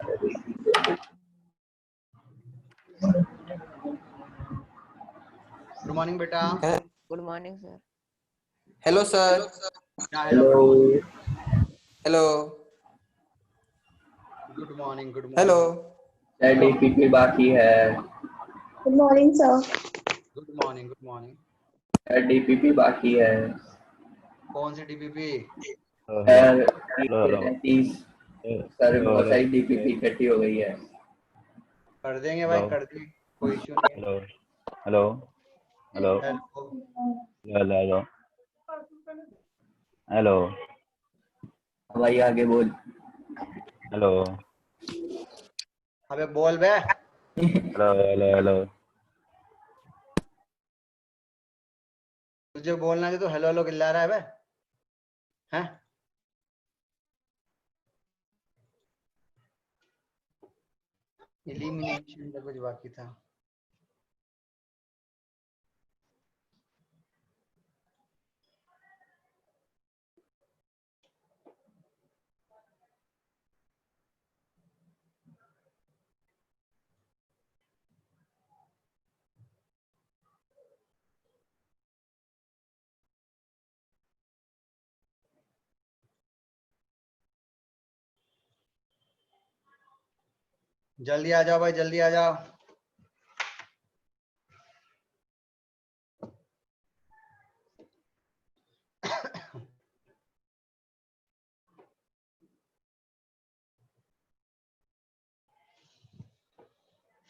Good morning बेटा। Good morning sir. Hello sir. Hello hello good morning. Good hello. Morning. DPP बाकी है। Good morning sir. Good morning. Good morning. DPP बाकी है। कौन सी DPP? Sir 30 sir बहुत सारी DPP इकट्ठी हो गई है। कर देंगे भाई, कर देंगे, कोई इश्यू नहीं है। Hello hello hello hello hello भाई आगे बोल। हेलो अबे बोल बे। हेलो हेलो हेलो तुझे बोलना है तो हेलो हेलो चिल्ला रहा है बे, हैं? एलिमिनेशन का कुछ बाकी था। जल्दी आ जाओ भाई, जल्दी आ जाओ।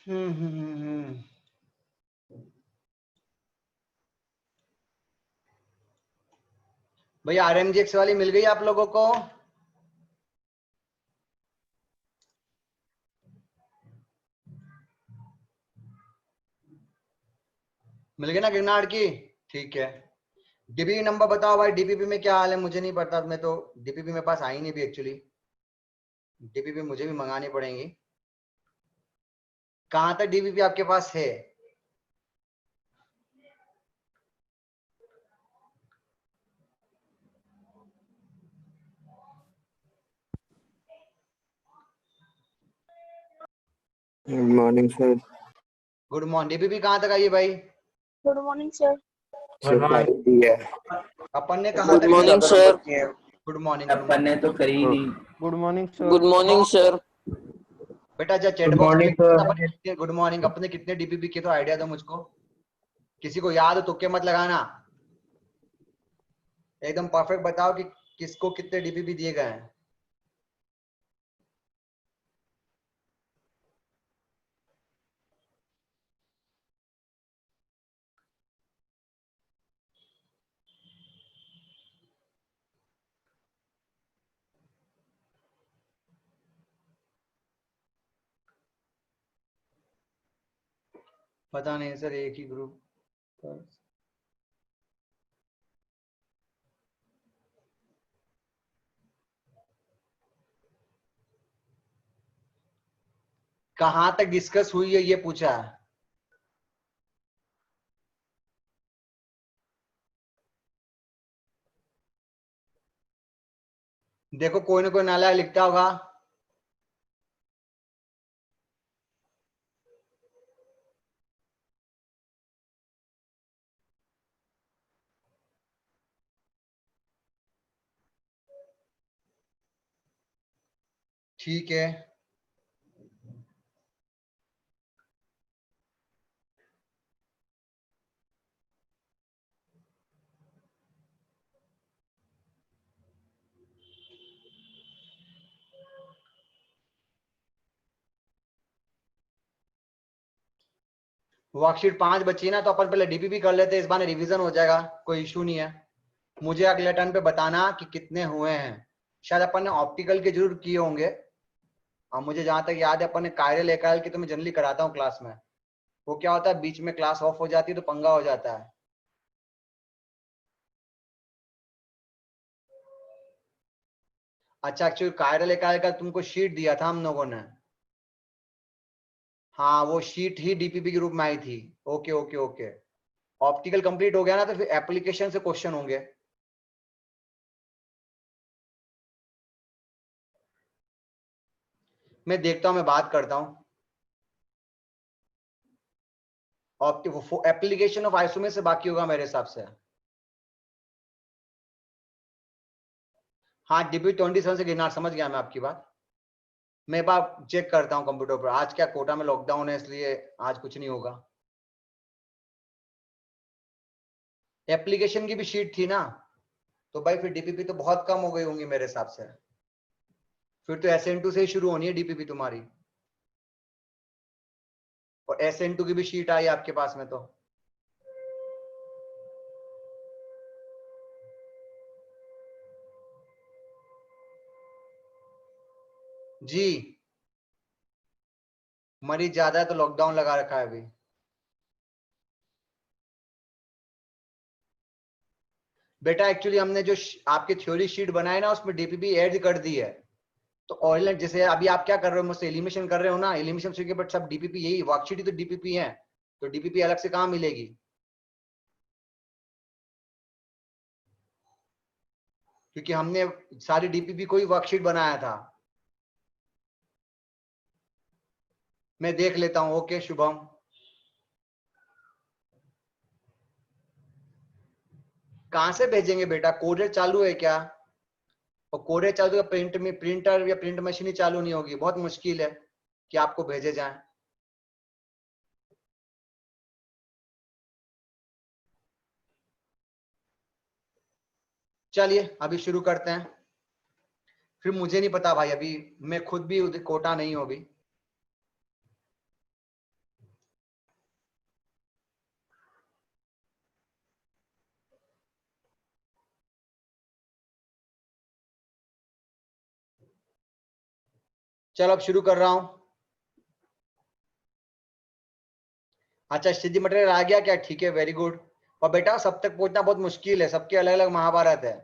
हम्म। भैया RMGX वाली मिल गई आप लोगों को? मिल गई ना गिरनार की? ठीक है। डीपीपी नंबर बताओ भाई, डीपीपी में क्या हाल है? मुझे नहीं पता, मैं तो डीपीपी मेरे पास आई नहीं भी एक्चुअली। डीपीपी मुझे भी मंगानी पड़ेंगी। कहां तक डीपीपी आपके पास है? Good morning sir. Good morning. DPP कहां तक आई है भाई? Good morning sir. अपन ने कहा गुड तक मॉर्निंग सर। Good morning. अपन ने तो करी नहीं। Good morning sir. Good morning sir. बेटा जब चैट बॉक्स में गुड मॉर्निंग अपने कितने डीपीपी के तो आइडिया दो मुझको। किसी को याद हो तुक्के मत लगाना, एकदम परफेक्ट बताओ कि किसको कितने डीपीपी दिए गए हैं। पता नहीं सर, एक ही ग्रुप पर। कहां तक डिस्कस हुई है ये पूछा है। देखो कोई ना कोई नाला लिखता होगा। ठीक है। वर्कशीट 5 बची ना, तो अपन पहले डीपीपी कर लेते हैं, इस बार रिवीजन हो जाएगा, कोई इशू नहीं है। मुझे अगले टर्न पे बताना कि कितने हुए हैं। शायद अपन ने ऑप्टिकल के जरूर किए होंगे, और मुझे जहां तक याद है अपन ने कायरल एकाइल की तो मैं जनरली कराता हूँ क्लास में। वो क्या होता है, बीच में क्लास ऑफ हो जाती है तो पंगा हो जाता है। अच्छा, एक्चुअली कायरल एकाइल का तुमको शीट दिया था हम लोगों ने। हाँ, वो शीट ही डीपीपी के रूप में आई थी। Okay okay okay. Optical complete हो गया ना, तो फिर एप्लीकेशन से क्वेश्चन होंगे। मैं देखता हूं, मैं बात करता हूं। एप्लीकेशन ऑफ आइसोमेर से बाकी होगा मेरे हिसाब से। हाँ, डीपी 27 से गिरनार, समझ गया मैं आपकी बात। मैं बात चेक करता हूँ कंप्यूटर पर। आज क्या कोटा में लॉकडाउन है, इसलिए आज कुछ नहीं होगा। एप्लीकेशन की भी शीट थी ना, तो भाई फिर डीपीपी तो बहुत कम हो गई होंगी मेरे हिसाब से। फिर तो SN2 से ही शुरू होनी है डीपीपी तुम्हारी, और SN2 की भी शीट आई आपके पास में तो। जी, मरीज ज्यादा है तो लॉकडाउन लगा रखा है अभी। बेटा एक्चुअली हमने जो आपकी थ्योरी शीट बनाई ना, उसमें डीपीपी ऐड कर दी है। तो ऑयल जैसे अभी आप क्या कर रहे हो, मुझसे एलिमिनेशन कर रहे हो ना, एलिमिनेशन शीट के बाद सब डीपीपी, यही वर्कशीट ही तो डीपीपी है, तो डीपीपी अलग से कहां मिलेगी? क्योंकि हमने सारी डीपीपी को ही वर्कशीट बनाया था। मैं देख लेता हूं। ओके शुभम, कहां से भेजेंगे बेटा? कोरियर चालू है क्या? और कोरियर चालू है, प्रिंट में प्रिंटर या प्रिंट मशीन ही चालू नहीं होगी, बहुत मुश्किल है कि आपको भेजे जाए। चलिए अभी शुरू करते हैं। फिर मुझे नहीं पता भाई, अभी मैं खुद भी कोटा नहीं हूं अभी। चलो अब शुरू कर रहा हूं। अच्छा, स्थिति मटेरियल आ गया क्या? ठीक है, वेरी गुड। और बेटा सब तक पहुंचना बहुत मुश्किल है, सबके अलग अलग महाभारत है।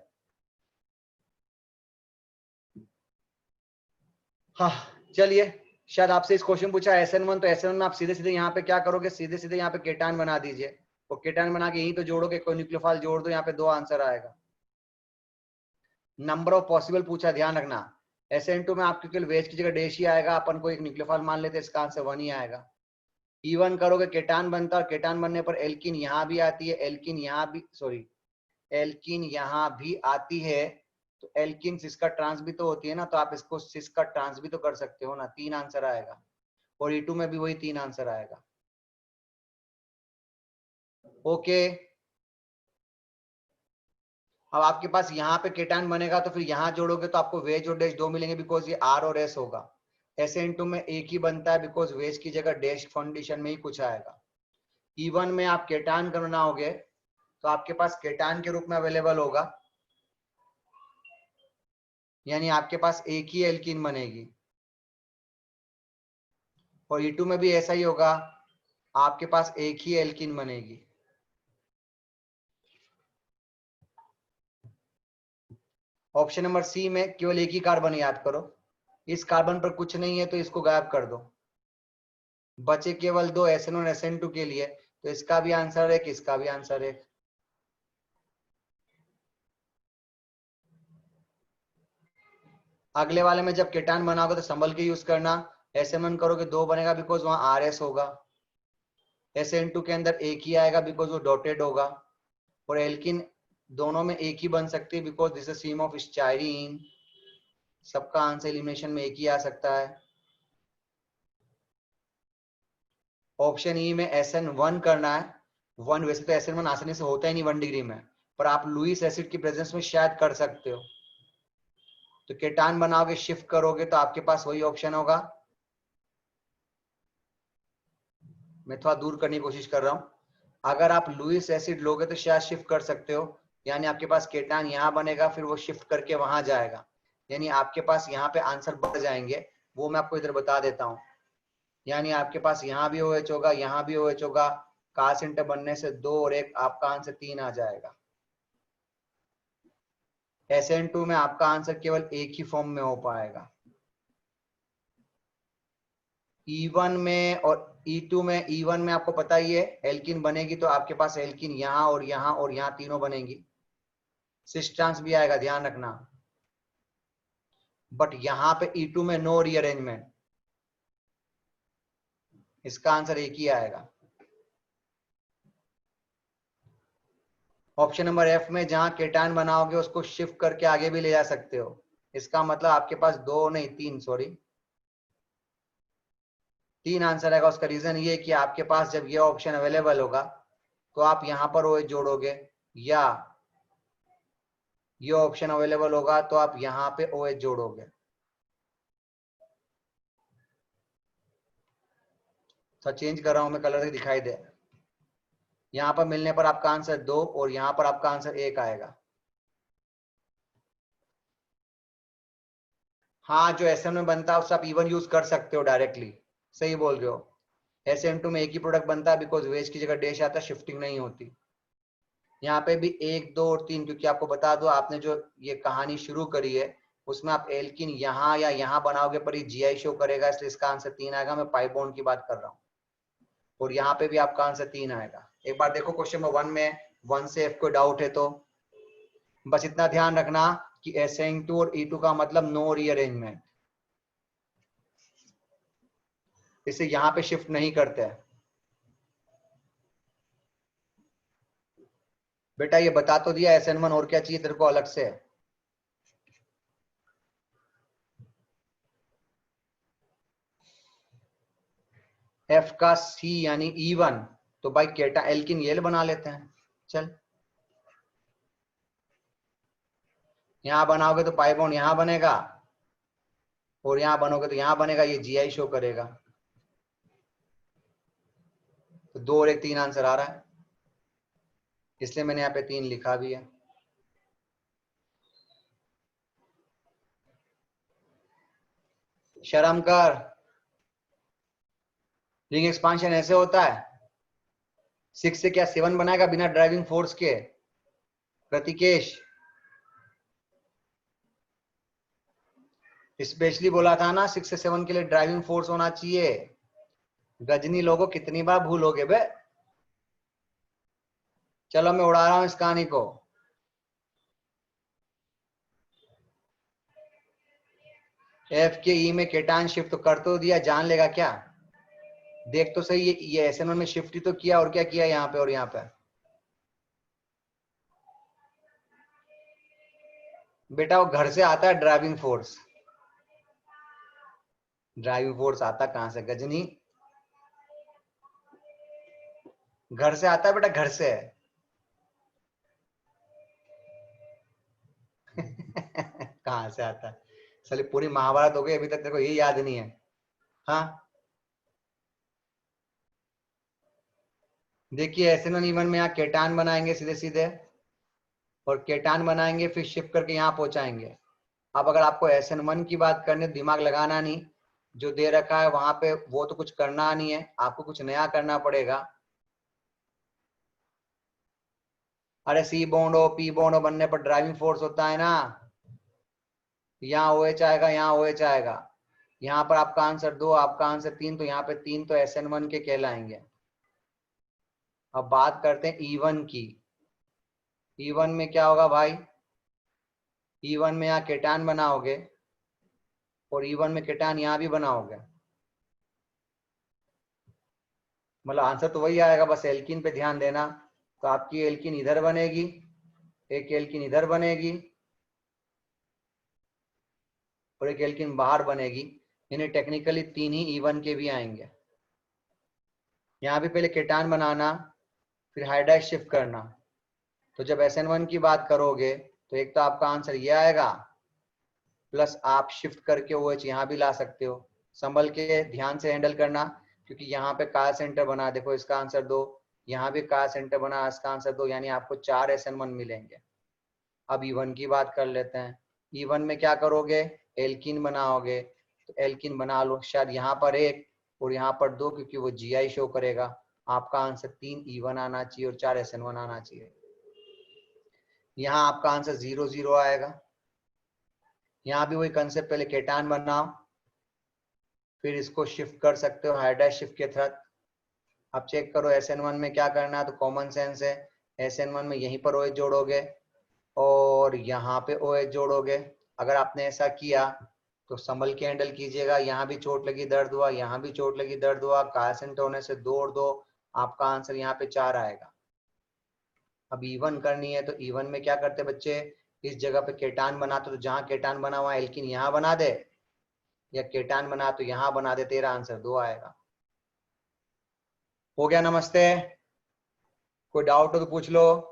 हाँ चलिए, शायद आपसे इस क्वेश्चन पूछा SN1, तो SN1 में आप सीधे सीधे यहाँ पे क्या करोगे, सीधे सीधे यहाँ पे केटान बना दीजिए, और केटान बना के यहीं तो जोड़ोगे, कोई न्यूक्लियोफाइल जोड़ दो, यहाँ पे 2 आंसर आएगा। नंबर ऑफ पॉसिबल पूछा, ध्यान रखना। SN2 में आपके केवल वेज की जगह डैश ही आएगा, अपन को एक न्यूक्लियोफाइल मान लेते हैं, इसका आंसर 1 ही आएगा। E1 करोगे केटान बनता है, और केटान बनने पर एल्किन यहाँ भी आती है, एल्किन यहाँ भी, सॉरी एल्किन यहाँ भी आती है, तो एल्किन सिस का ट्रांस भी तो होती है ना, तो आप इसको सिस का ट्रांस भी तो कर सकते हो ना। 3 आंसर आएगा, और E2 में भी वही 3 आंसर आएगा। ओके, अब आपके पास यहाँ पे केटान बनेगा, तो फिर यहाँ जोड़ोगे तो आपको वेज और डैश 2 मिलेंगे, बिकॉज ये R और S होगा। SN2 में एक ही बनता है, बिकॉज वेज की जगह डैश फाउंडेशन में ही कुछ आएगा। E1 में आप केटान बनाओगे तो आपके पास केटान के रूप में अवेलेबल होगा, यानी आपके पास एक ही एल्कीन बनेगी। और E2 में भी ऐसा ही होगा, आपके पास एक ही एल्कीन बनेगी। ऑप्शन नंबर सी में केवल एक ही कार्बन याद करो, इस कार्बन पर कुछ नहीं है तो इसको गायब कर दो, बचे केवल 2 SN1 और SN2 के लिए, तो इसका भी आंसर है, इसका भी आंसर है। अगले वाले में जब केटान बनाओगे तो संभल के यूज करना। SN1 करोगे 2 बनेगा, बिकॉज वहां RS होगा। SN2 के अंदर एक ही आएगा, बिकॉज वो डॉटेड होगा। और एल्किन दोनों में एक ही बन सकती है, because this is seam of styrene. सबका आंसर एलिमिनेशन में एक ही आ सकता है। ऑप्शन ई में SN1 करना है। 1 वैसे तो SN1 आसानी से होता ही नहीं 1 डिग्री में, पर आप लुईस एसिड की प्रेजेंस में शायद कर सकते हो। तो केटान बनाओगे, शिफ्ट करोगे, तो आपके पास वही ऑप्शन होगा। मैं थोड़ा दूर करने की कोशिश कर रहा हूं। अगर आप लुईस एसिड लोगे तो शायद शिफ्ट कर सकते हो, यानी आपके पास केटान यहाँ बनेगा, फिर वो शिफ्ट करके वहां जाएगा, यानी आपके पास यहाँ पे आंसर बढ़ जाएंगे। वो मैं आपको इधर बता देता हूँ। यानी आपके पास यहाँ भी OH होगा, यहाँ भी OH होगा, का सेंटर बनने से 2 और 1, आपका आंसर 3 आ जाएगा। SN2 में आपका आंसर केवल एक ही फॉर्म में हो पाएगा। E1 में और E2 में, E1 में आपको पता ही है एल्किन बनेगी, तो आपके पास एल्किन यहाँ और यहाँ और यहाँ तीनों बनेंगी। सिस ट्रांस भी आएगा, ध्यान रखना। बट यहाँ पे E2 में नो रीअरेंजमेंट, इसका आंसर एक ही आएगा। ऑप्शन नंबर एफ में जहां केटायन बनाओगे उसको शिफ्ट करके आगे भी ले जा सकते हो। इसका मतलब आपके पास 2 नहीं 3 सॉरी 3 आंसर आएगा। उसका रीजन ये कि आपके पास जब ये ऑप्शन अवेलेबल होगा तो आप यहां पर OH जोड़ोगे, या ये ऑप्शन अवेलेबल होगा तो आप यहां पे OH जोड़ोगे। तो चेंज कर रहा हूं मैं, कलर दिखाई दे। यहां पर मिलने पर आपका आंसर 2 और यहां पर आपका आंसर 1 आएगा। हाँ, जो SN में बनता है उससे आप इवन यूज कर सकते हो डायरेक्टली, सही बोल रहे हो। SN2 में एक ही प्रोडक्ट बनता है बिकॉज वेज की जगह डैश आता है, शिफ्टिंग नहीं होती। यहाँ पे भी 1, 2 और 3, क्योंकि आपको बता दो आपने जो ये कहानी शुरू करी है उसमें आप एल्किन यहाँ या यहाँ बनाओगे पर ये GI शो करेगा, इसलिए इसका आंसर 3 आएगा। मैं पाई बॉन्ड की बात कर रहा हूँ। और यहाँ पे भी आपका आंसर 3 आएगा। एक बार देखो क्वेश्चन नंबर 1 में 1 से F कोई डाउट है तो बस इतना ध्यान रखना कि SN2 और E2 का मतलब नो रीअरेंजमेंट, इसे यहाँ पे शिफ्ट नहीं करते हैं। बेटा ये बता तो दिया SN1, और क्या चाहिए तेरे को अलग से? F का C यानी E1, तो भाई केटा एल्किन येल बना लेते हैं। चल यहां बनाओगे तो पाई बॉन्ड यहां बनेगा और यहां बनोगे तो यहां बनेगा, ये GI शो करेगा। तो 2 और 1 3 आंसर आ रहा है, इसलिए मैंने यहाँ पे 3 लिखा भी है। शर्म कर, रिंग एक्सपांशन ऐसे होता है। 6 से क्या 7 बनाएगा बिना ड्राइविंग फोर्स के? प्रतिकेश स्पेशली बोला था ना 6 से 7 के लिए ड्राइविंग फोर्स होना चाहिए। गजनी लोगों कितनी बार भूलोगे बे। चलो मैं उड़ा रहा हूं इस कहानी को। F के E में केटायन शिफ्ट तो कर तो दिया, जान लेगा क्या? देख तो सही, ये SN1 में शिफ्ट ही तो किया, और क्या किया यहाँ पे और यहाँ पे। बेटा वो घर से आता है ड्राइविंग फोर्स। ड्राइविंग फोर्स आता कहां से गजनी? घर से आता है बेटा, घर से। कहां से आता है? साली पूरी महाभारत हो गई अभी तक तेरे को ये याद नहीं है? हाँ देखिए SN1 E1 में यहाँ केटायन बनाएंगे सीधे सीधे, और केटायन बनाएंगे फिर शिफ्ट करके यहाँ पहुंचाएंगे। अब अगर आपको SN1 की बात करनी, दिमाग लगाना नहीं, जो दे रखा है वहां पे वो तो कुछ करना नहीं है, आपको कुछ नया करना पड़ेगा। अरे C बॉन्ड हो P बॉन्ड हो बनने पर ड्राइविंग फोर्स होता है ना। यहाँ OH आएगा, यहाँ OH आएगा। यहाँ पर आपका आंसर 2, आपका आंसर 3, तो यहाँ पे 3 तो SN1 के कहलाएंगे। अब बात करते हैं E1 की। E1 में क्या होगा भाई? E1 में यहाँ केटायन बनाओगे और E1 में केटायन यहाँ भी बनाओगे, मतलब आंसर तो वही आएगा, बस एल्किन पे ध्यान देना। तो आपकी एल्किन इधर बनेगी, एक एल्किन इधर बनेगी और एक एल्किन बाहर बनेगी, यानी टेक्निकली 3 ही E1 के भी आएंगे। यहाँ भी पहले केटायन बनाना फिर हाइड्राइड शिफ्ट करना। तो जब SN1 की बात करोगे तो एक तो आपका आंसर ये आएगा, प्लस आप शिफ्ट करके OH यहाँ भी ला सकते हो। संभल के ध्यान से हैंडल करना, क्योंकि यहाँ पे का सेंटर बना, देखो इसका आंसर 2, यहाँ भी का सेंटर बना, इसका आंसर 2, यानी आपको 4 SN1 मिलेंगे। अब E1 की बात कर लेते हैं। E1 में क्या करोगे? एल्किन बनाओगे, तो एल्किन बना लो, शायद यहाँ पर 1 और यहाँ पर 2, क्योंकि वो GI शो करेगा। आपका आंसर 3 E1 आना चाहिए और 4 SN1 आना चाहिए। यहाँ आपका आंसर 0 0 आएगा। यहाँ भी वही कंसेप्ट, पहले केटायन बनाओ फिर इसको शिफ्ट कर सकते हो हाइड्राइड शिफ्ट के थ्रू। अब चेक करो SN1 में क्या करना है, तो कॉमन सेंस है, SN1 में यहीं पर OH जोड़ोगे और यहाँ पे OH जोड़ोगे। अगर आपने ऐसा किया तो संभल के हैंडल कीजिएगा। यहाँ भी चोट लगी दर्द हुआ, यहाँ भी चोट लगी दर्द हुआ, कायसेंट होने से 2 और 2, आपका आंसर यहाँ पे 4 आएगा। अब इवन करनी है तो इवन में क्या करते बच्चे, इस जगह पे केटान बनाते, तो जहां केटान बना हुआ एल्किन यहाँ बना दे, या केटान बना तो यहाँ बना दे, तेरा आंसर 2 आएगा। हो गया? नमस्ते। कोई डाउट हो तो पूछ लो।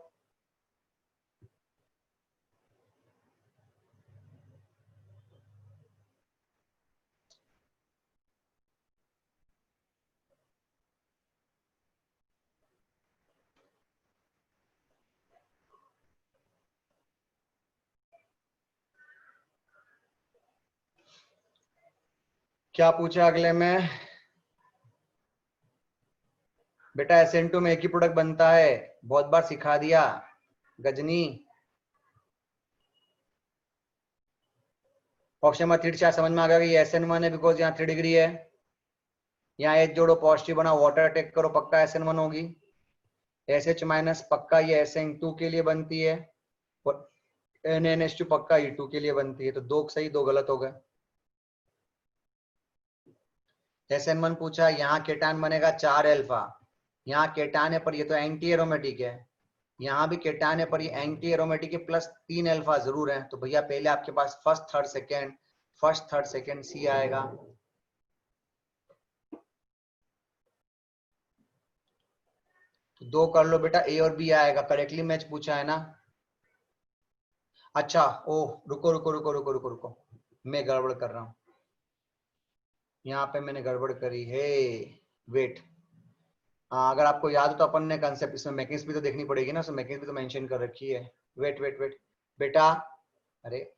क्या पूछा अगले में? बेटा SN2 में एक ही प्रोडक्ट बनता है, बहुत बार सिखा दिया। गजनी ऑप्शन नंबर 3 4 समझ में आ गया कि ये SN1 है, बिकॉज यहाँ 3 डिग्री है। यहाँ एच जोड़ो, पॉजिटिव बना, वाटर अटैक करो, पक्का SN1 होगी। SH माइनस पक्का ये SN2 के लिए बनती है, और NaNH2 पक्का E2 के लिए बनती है। तो 2 सही 2 गलत हो गए। SN1 पूछा, यहाँ केटान बनेगा 4 अल्फा, यहाँ केटान है पर ये तो एंटी एरोमेटिक है, यहाँ भी केटान है पर ये एंटी एरोमेटिक है, प्लस 3 अल्फा जरूर है। तो भैया पहले आपके पास फर्स्ट थर्ड सेकंड सी आएगा। तो 2 कर लो बेटा, A और B आएगा। करेक्टली मैच पूछा है ना? अच्छा, ओह रुको रुको रुको रुको रुको रुको, मैं गड़बड़ कर रहा हूं, यहाँ पे मैंने गड़बड़ करी है। वेट, अगर आपको याद हो तो अपन ने कंसेप्ट, इसमें मैकेनिज्म भी तो देखनी पड़ेगी ना, सो मैकेनिज्म भी तो मेंशन कर रखी है। वेट वेट वेट बेटा, अरे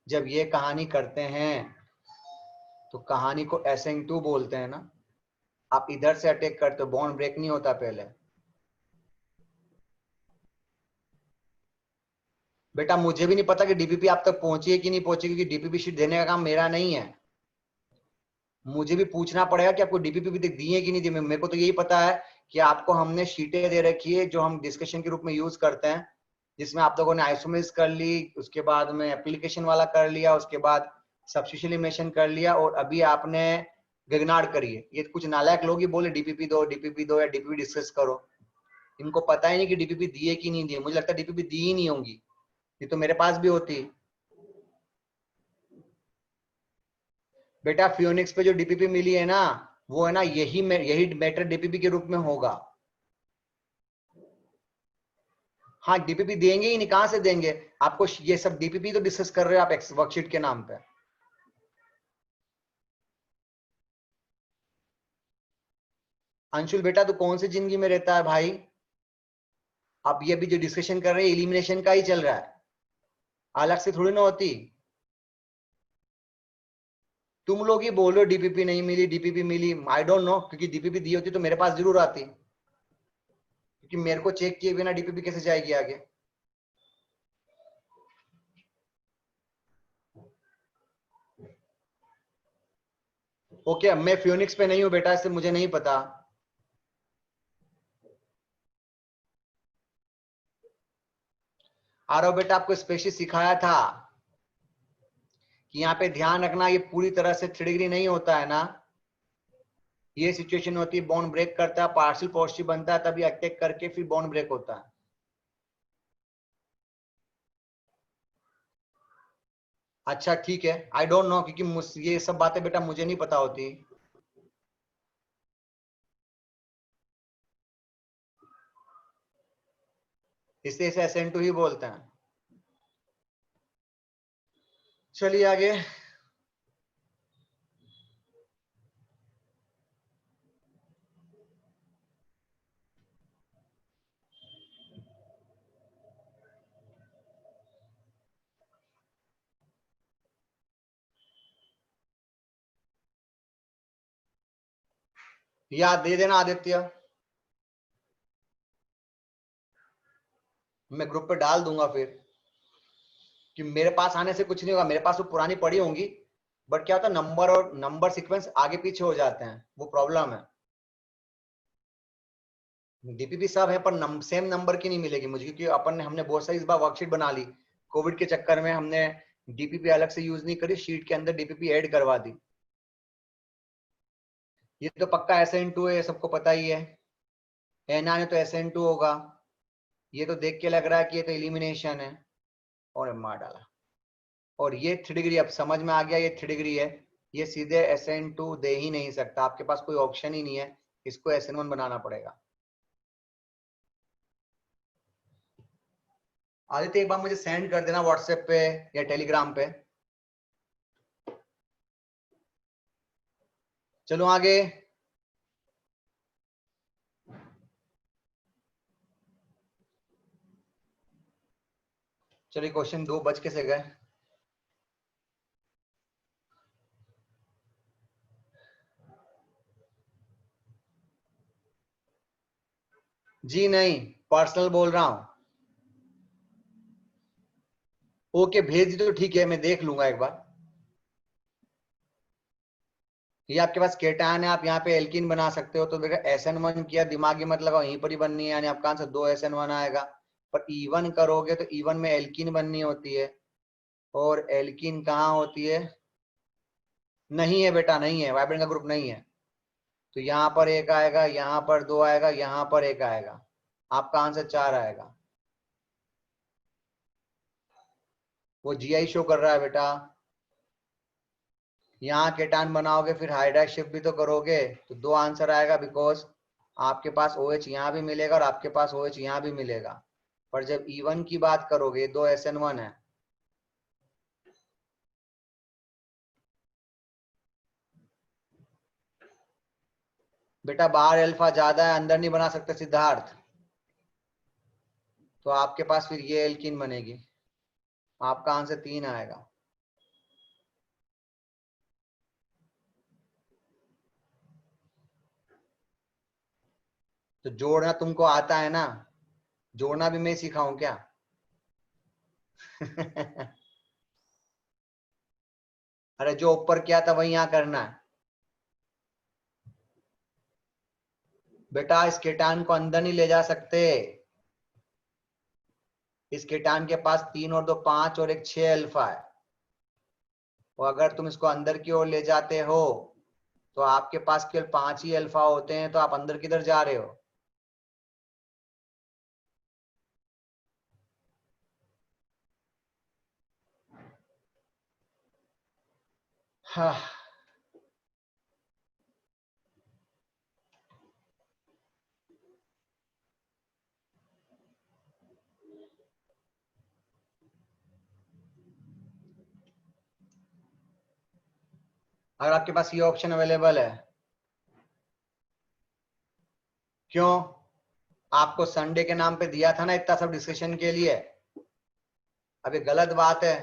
जब ये कहानी करते हैं तो कहानी को SN2 बोलते हैं ना। आप इधर से अटैक करते हो, बॉन्ड ब्रेक नहीं होता पहले। बेटा मुझे भी नहीं पता कि डीपीपी आप तक पहुंची है कि नहीं पहुंची, क्योंकि डीपीपी शीट देने का काम मेरा नहीं है। मुझे भी पूछना पड़ेगा कि आपको डीपीपी भी दी है कि नहीं दी। मेरे को तो यही पता है कि आपको हमने शीटें दे रखी है जो हम डिस्कशन के रूप में यूज करते हैं, जिसमें आप लोगों ने आइसोमेरिज्म कर ली, उसके बाद में एप्लीकेशन वाला कर लिया, उसके बाद सब्स्टिट्यूशन एलिमिनेशन कर लिया, और अभी आपने गगनार्ड करी है। ये कुछ नालायक लोग ही बोले डीपीपी दो या डीपीपी डिस्कस करो। इनको पता ही नहीं कि डीपीपी दी है कि नहीं दी है। मुझे लगता है डीपीपी दी ही नहीं होंगी, ये तो मेरे पास भी होती। बेटा फ्यूनिक्स पे जो डीपीपी मिली है ना, वो है ना यही मैटर डीपीपी के रूप में होगा। हाँ डीपीपी देंगे ही नहीं, कहां से देंगे आपको? ये सब डीपीपी तो डिस्कस कर रहे हो आप वर्कशीट के नाम पे। अंशुल बेटा तू कौन सी जिंदगी में रहता है भाई? अब ये भी जो डिस्कशन कर रहे हैं एलिमिनेशन का ही चल रहा है, अलग से थोड़ी ना होती। तुम लोग ही बोल रहे हो डीपीपी नहीं मिली, डीपीपी मिली। आई डोंट नो, क्योंकि डीपीपी दी होती तो मेरे पास जरूर आती, क्योंकि मेरे को चेक किए बिना डीपीपी कैसे जाएगी आगे? ओके, मैं फ्यूनिक्स पे नहीं हूं बेटा, इससे मुझे नहीं पता। आरव बेटा आपको स्पेशली सिखाया था कि यहाँ पे ध्यान रखना, ये पूरी तरह से 3 डिग्री नहीं होता है ना। ये सिचुएशन होती है बॉन्ड ब्रेक करता है, पार्शियल पॉजिटिव बनता है, तभी अटैक करके फिर बॉन्ड ब्रेक होता है। अच्छा ठीक है, आई डोंट नो, क्योंकि ये सब बातें बेटा मुझे नहीं पता होती। इसलिए इसे SN2 ही बोलते हैं। चलिए आगे। याद दे देना आदित्य, मैं ग्रुप पे डाल दूंगा फिर, कि मेरे पास आने से कुछ नहीं होगा। मेरे पास तो पुरानी पड़ी होंगी, बट क्या होता है नंबर और नंबर सीक्वेंस आगे पीछे हो जाते हैं, वो प्रॉब्लम है। डीपीपी सब है पर सेम नंबर की नहीं मिलेगी मुझे, क्योंकि हमने बहुत सारी इस बार वर्कशीट बना ली। कोविड के चक्कर में हमने डीपीपी अलग से यूज नहीं करी, शीट के अंदर डीपीपी ऐड करवा दी। ये तो पक्का SN2 है, सबको पता ही है। Na तो SN2 होगा। ये तो देख के लग रहा है कि ये तो एलिमिनेशन है, और मार डाला। और ये 3 डिग्री, अब समझ में आ गया, ये 3 डिग्री है, ये सीधे SN2 दे ही नहीं सकता, आपके पास कोई ऑप्शन ही नहीं है, इसको SN1 बनाना पड़ेगा। आदित्य एक बार मुझे सेंड कर देना व्हाट्सएप पे या टेलीग्राम पे। चलो आगे। चलिए क्वेश्चन 2 बच के से गए। जी नहीं, पर्सनल बोल रहा हूं। ओके भेज दी तो ठीक है, मैं देख लूंगा एक बार। ये आपके पास केटायन है, आप यहाँ पे एल्किन बना सकते हो, तो देखा SN1 किया, दिमागी मत लगाओ, यहीं पर ही बननी है, यानी आपका आंसर 2 SN1 आएगा। पर E1 करोगे तो E1 में एल्किन बननी होती है, और एल्किन कहाँ होती है? नहीं है बेटा, नहीं है, वाइब्रेंट का ग्रुप नहीं है। तो यहाँ पर 1 आएगा, यहाँ पर 2 आएगा, यहाँ पर 1 आएगा, आपका आंसर 4 आएगा। वो GI शो कर रहा है बेटा। यहाँ केटान बनाओगे, फिर हाइड्राइड शिफ्ट भी तो करोगे, तो 2 आंसर आएगा, बिकॉज आपके पास OH यहाँ भी मिलेगा और आपके पास OH यहाँ भी मिलेगा। पर जब E1 की बात करोगे, 2 SN1 है। बेटा बाहर अल्फा ज्यादा है, अंदर नहीं बना सकते सिद्धार्थ, तो आपके पास फिर ये एल्किन बनेगी, आपका आंसर 3 आएगा। तो जोड़ना तुमको आता है ना, जोड़ना भी मैं सिखाऊं क्या? अरे जो ऊपर किया था वही यहाँ करना है बेटा। इस केटान को अंदर नहीं ले जा सकते, इस केटान के पास 3 और 2 5 और 1 6 अल्फा है, और अगर तुम इसको अंदर की ओर ले जाते हो तो आपके पास केवल 5 ही अल्फा होते हैं, तो आप अंदर किधर जा रहे हो? हाँ। अगर आपके पास ये ऑप्शन अवेलेबल है, क्यों? आपको संडे के नाम पे दिया था ना इतना सब डिस्कशन के लिए, अब ये गलत बात है।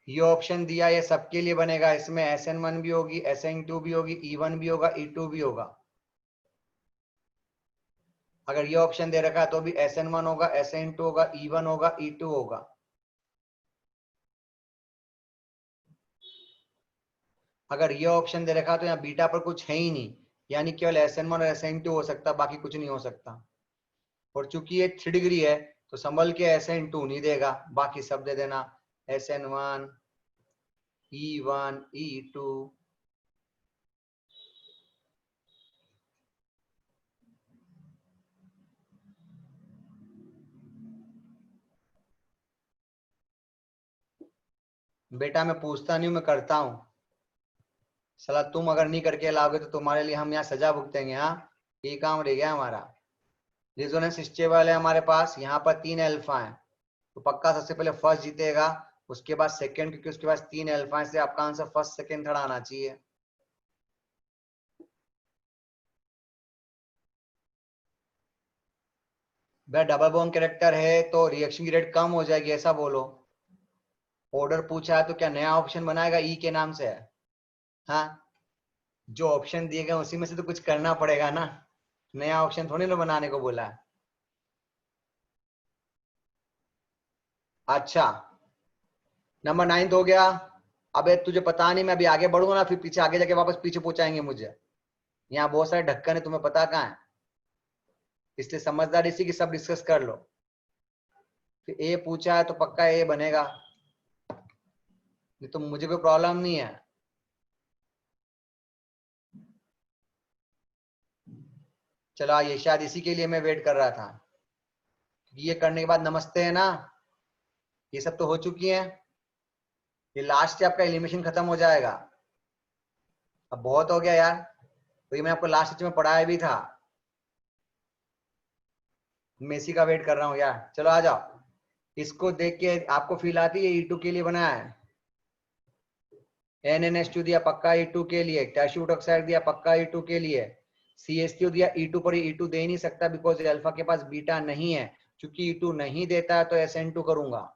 ये ऑप्शन दिया, ये सबके लिए बनेगा, इसमें SN1 भी होगी, SN2 भी होगी, E1 भी होगा, E2 भी होगा। अगर ये ऑप्शन दे रखा है तो भी SN1 होगा, SN2 होगा, E1 होगा, E2 होगा। अगर ये ऑप्शन दे रखा है तो यहाँ बीटा पर कुछ है ही नहीं, यानी केवल SN1 और SN2 हो सकता, बाकी कुछ नहीं हो सकता। और चूंकि ये 3 डिग्री है तो संभल के SN2 नहीं देगा, बाकी सब दे देना, SN1, E1, E2। बेटा मैं पूछता नहीं हूं, मैं करता हूं। सला तुम अगर नहीं करके लाओगे तो तुम्हारे लिए हम यहाँ सजा भुगतेंगे। हाँ, ये काम रह गया हमारा। रेजोनेंस स्टेबल है हमारे पास, यहाँ पर 3 अल्फा है, तो पक्का सबसे पहले फर्स्ट जीतेगा, उसके बाद सेकंड, क्योंकि उसके पास 3 अल्फा है, इसलिए आपका आंसर फर्स्ट सेकंड थर्ड आना चाहिए। भाई डबल बॉन्ड कैरेक्टर है तो रिएक्शन की रेट कम हो जाएगी, ऐसा बोलो। ऑर्डर पूछा है तो क्या नया ऑप्शन बनाएगा? ई के नाम से है। हाँ, जो ऑप्शन दिए गए उसी में से तो कुछ करना पड़ेगा ना, नया ऑप्शन थोड़ी ना बनाने को बोला है। अच्छा, नंबर 9 हो गया। अबे तुझे पता नहीं, मैं अभी आगे बढ़ूंगा ना, फिर पीछे आगे जाके वापस पीछे पहुंचाएंगे मुझे। यहाँ बहुत सारे ढक्कन है, तुम्हें पता कहाँ है? इसलिए समझदारी सी कि सब डिस्कस कर लो। फिर ए पूछा है तो पक्का ए बनेगा, नहीं तो मुझे कोई प्रॉब्लम नहीं है। चलो आइए, शायद इसी के लिए मैं वेट कर रहा था। ये करने के बाद नमस्ते है ना, ये सब तो हो चुकी है। ये लास्ट से आपका एलिमिनेशन खत्म हो जाएगा। अब बहुत हो गया यार, तो ये मैं आपको लास्ट में पढ़ाया भी था। मेसी का वेट कर रहा हूँ यार। चलो आ जाओ, इसको देख के आपको फील आती है E2 के लिए बनाया है। NNH2 दिया पक्का E2 के लिए, टैशूट ऑक्साइड दिया पक्का E2 के लिए, CH3 दिया E2 पर E2 दे नहीं सकता बिकॉज अल्फा के पास बीटा नहीं है। चूंकि E2 नहीं देता है तो SN2 करूंगा।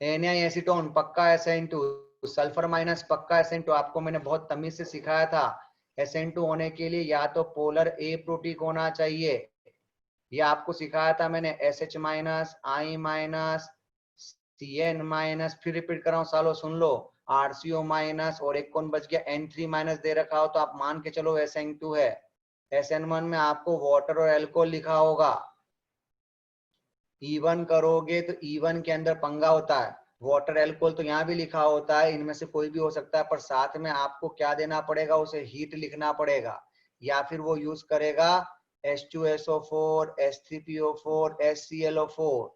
Na एसीटोन पक्का SN2, सल्फर माइनस पक्का SN2। आपको मैंने बहुत तमीज से सिखाया था SN2 होने के लिए या तो पोलर A प्रोटीन होना चाहिए, या आपको सिखाया था मैंने SH minus I minus CN minus, फिर रिपीट कर रहा हूँ सालों सुन लो, RCO माइनस, और एक कौन बच गया N3 माइनस दे रखा हो तो आप मान के चलो SN2 है। SN1 में आपको वाटर और अल्कोहल लिखा होगा। E1 करोगे तो E1 के अंदर पंगा होता है, वाटर अल्कोहल तो यहाँ भी लिखा होता है, इनमें से कोई भी हो सकता है, पर साथ में आपको क्या देना पड़ेगा, उसे हीट लिखना पड़ेगा, या फिर वो यूज करेगा H2SO4, H3PO4, HClO4।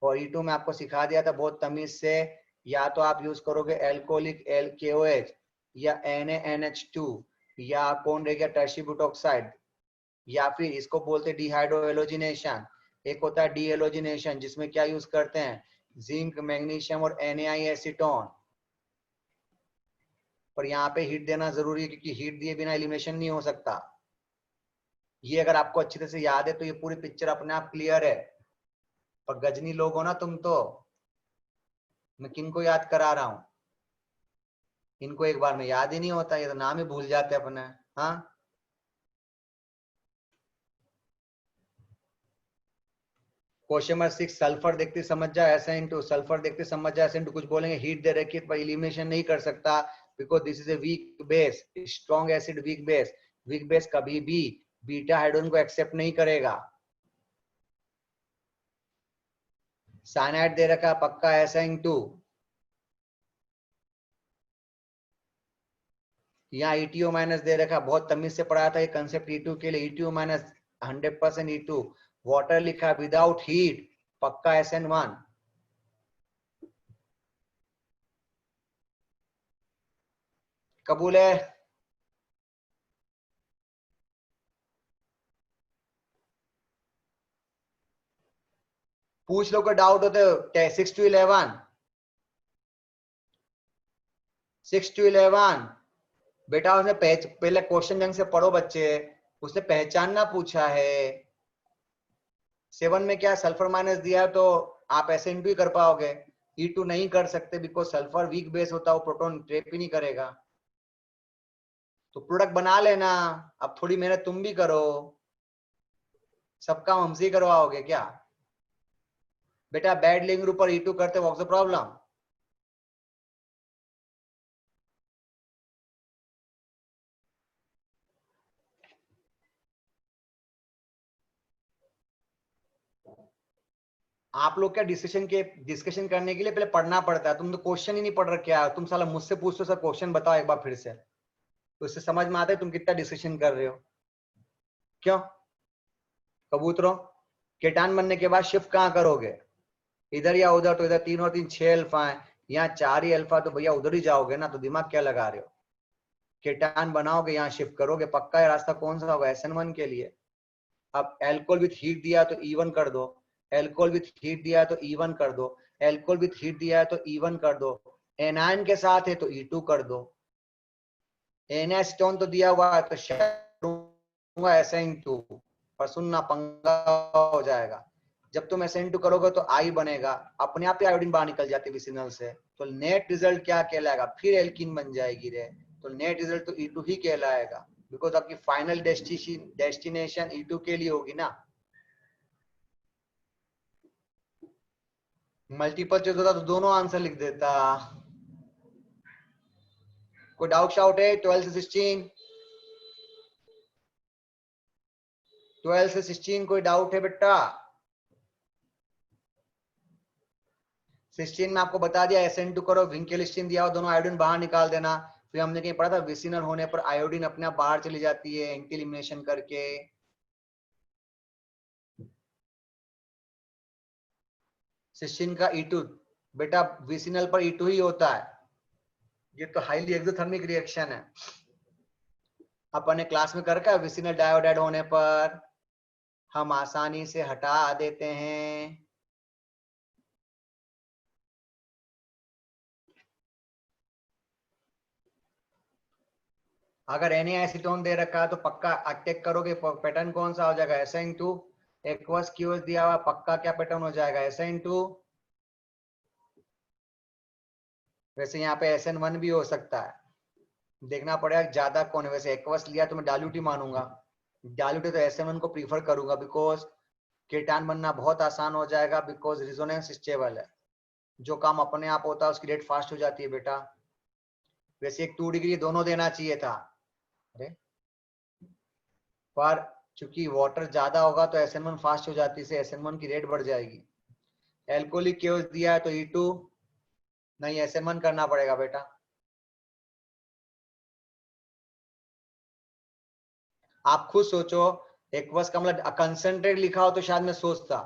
और E2 में आपको सिखा दिया था बहुत तमीज से, या तो आप यूज करोगे एल्कोहलिक KOH या NaNH2, या कौन रह गया टर्शियरी बुटॉक्साइड, या फिर इसको बोलते डिहाइड्रो एलोजिनेशन। एक होता है डी एलोजिनेशन जिसमें क्या यूज करते हैं, जिंक, मैग्नीशियम और NaI एसीटोन। पर यहाँ पे हीट देना जरूरी है क्योंकि हीट दिए बिना एलिमिनेशन नहीं हो सकता। ये अगर आपको अच्छी तरह से याद है तो ये पूरी पिक्चर अपने आप क्लियर है। पर गजनी लोग हो ना तुम तो, मैं किनको याद करा रहा हूं, इनको एक बार में याद ही नहीं होता, ये तो नाम ही भूल जाते अपने। हाँ क्वेश्चन नंबर 6, सल्फर देखते समझ जाए SN2, सल्फर देखते समझ जाए SN2। कुछ बोलेंगे हीट दे रखी है पर एलिमिनेशन नहीं कर सकता because this is a weak base, strong acid weak base. Weak base कभी भी बीटा हाइड्रोजन को एक्सेप्ट नहीं करेगा। साइनाइड दे रखा पक्का SN2। यहाँ ETO माइनस दे रखा, बहुत तमीज से पढ़ाया था ये कंसेप्ट E2 के लिए। ETO minus 100% E2। वाटर लिखा विदाउट हीट पक्का SN1। कबूल है? पूछ लो कोई डाउट हो तो। 6 to 11, 6 to 11 बेटा, उसने पहले क्वेश्चन ढंग से पढ़ो बच्चे, उसने पहचानना पूछा है। 7 में क्या सल्फर माइनस दिया है तो आप SN2 ही कर पाओगे, E2 नहीं कर सकते बिकॉज सल्फर वीक बेस होता है, वो प्रोटॉन ट्रेप ही नहीं करेगा। तो प्रोडक्ट बना लेना, अब थोड़ी मेहनत तुम भी करो, सब काम हमसे ही करवाओगे क्या बेटा? बैड लिंक ऊपर E2 करते, व्हाट्स द प्रॉब्लम? आप लोग क्या डिस्कशन करने के लिए पहले पढ़ना पड़ता है, तुम तो क्वेश्चन ही नहीं पढ़ रखे यार। तुम साला मुझसे पूछते हो सर क्वेश्चन बताओ एक बार फिर से, तो इससे समझ में आता है तुम कितना डिस्कशन कर रहे हो। क्यों कबूतरों? केटान बनने के बाद शिफ्ट कहाँ करोगे, इधर या उधर? तो इधर 3 और 3 6 अल्फा है, यहाँ 4 ही अल्फा, तो भैया उधर ही जाओगे ना, तो दिमाग क्या लगा रहे हो? केटान बनाओगे यहाँ शिफ्ट करोगे, पक्का है। रास्ता कौन सा होगा? SN1 के लिए। अब एल्कोहल विथ हीट दिया तो E1 कर दो, एल्कोहल विथ हीट दिया है तो E1 कर दो, एल्कोहल विथ हीट दिया है तो E1 कर दो, एनायन के साथ है तो E2 कर दो। एनास्टोन तो दिया हुआ है तो SN2, पर सुनना पंगा हो जाएगा। जब तुम SN2 करोगे तो I बनेगा, अपने आप ही आयोडीन बाहर निकल जाती है विसिनल से, तो नेट रिजल्ट क्या कहलाएगा? फिर एल्कीन बन जाएगी रे, तो नेट रिजल्ट तो E2 ही कहलाएगा बिकॉज आपकी फाइनल डेस्टिनेशन E2 के लिए होगी ना। मल्टीपल चॉइस होता तो दोनों आंसर लिख देता। कोई डाउट शाउट है? 12 से 16 12 से 16 कोई डाउट है बेटा? 16 में आपको बता दिया SN2 करो, विंकेलिस्टिन दिया हो, दोनों आयोडीन बाहर निकाल देना। फिर हमने कहीं पढ़ा था विसिनल होने पर आयोडीन अपने आप बाहर चली जाती है एंटी एलिमिनेशन करके। सिस्टीन का E2 बेटा विसिनल पर E2 ही होता है। ये तो हाईली एक्सोथर्मिक रिएक्शन है। अपन ने क्लास में कर रखा है, विसिनल डायोडाइड होने पर हम आसानी से हटा देते हैं। अगर Na-एसीटोन दे रखा है तो पक्का अटैक करोगे, पैटर्न कौन सा हो जाएगा? SN2 एक्वस क्यूएस दिया हुआ, पक्का क्या पैटर्न हो जाएगा? SN2। वैसे यहाँ पे SN1 भी हो सकता है, देखना पड़ेगा ज्यादा कौन है। वैसे एक्वस लिया तो मैं डाल्यूट ही मानूंगा, डाल्यूट है तो SN1 को प्रीफर करूंगा, बिकॉज केटान बनना बहुत आसान हो जाएगा, बिकॉज रिजोनेंस स्टेबल है। जो काम अपने आप होता है उसकी रेट फास्ट हो जाती है बेटा। वैसे एक 2 डिग्री दोनों देना चाहिए था, अरे पर चूंकि वाटर ज्यादा होगा तो SN1 फास्ट हो जाती है, SN1 की रेट बढ़ जाएगी। एल्कोहलिक केओस दिया है तो E2 नहीं, SN1 करना पड़ेगा बेटा। आप खुद सोचो, एक्वस का मतलब कंसंट्रेट लिखा हो तो शायद मैं सोचता,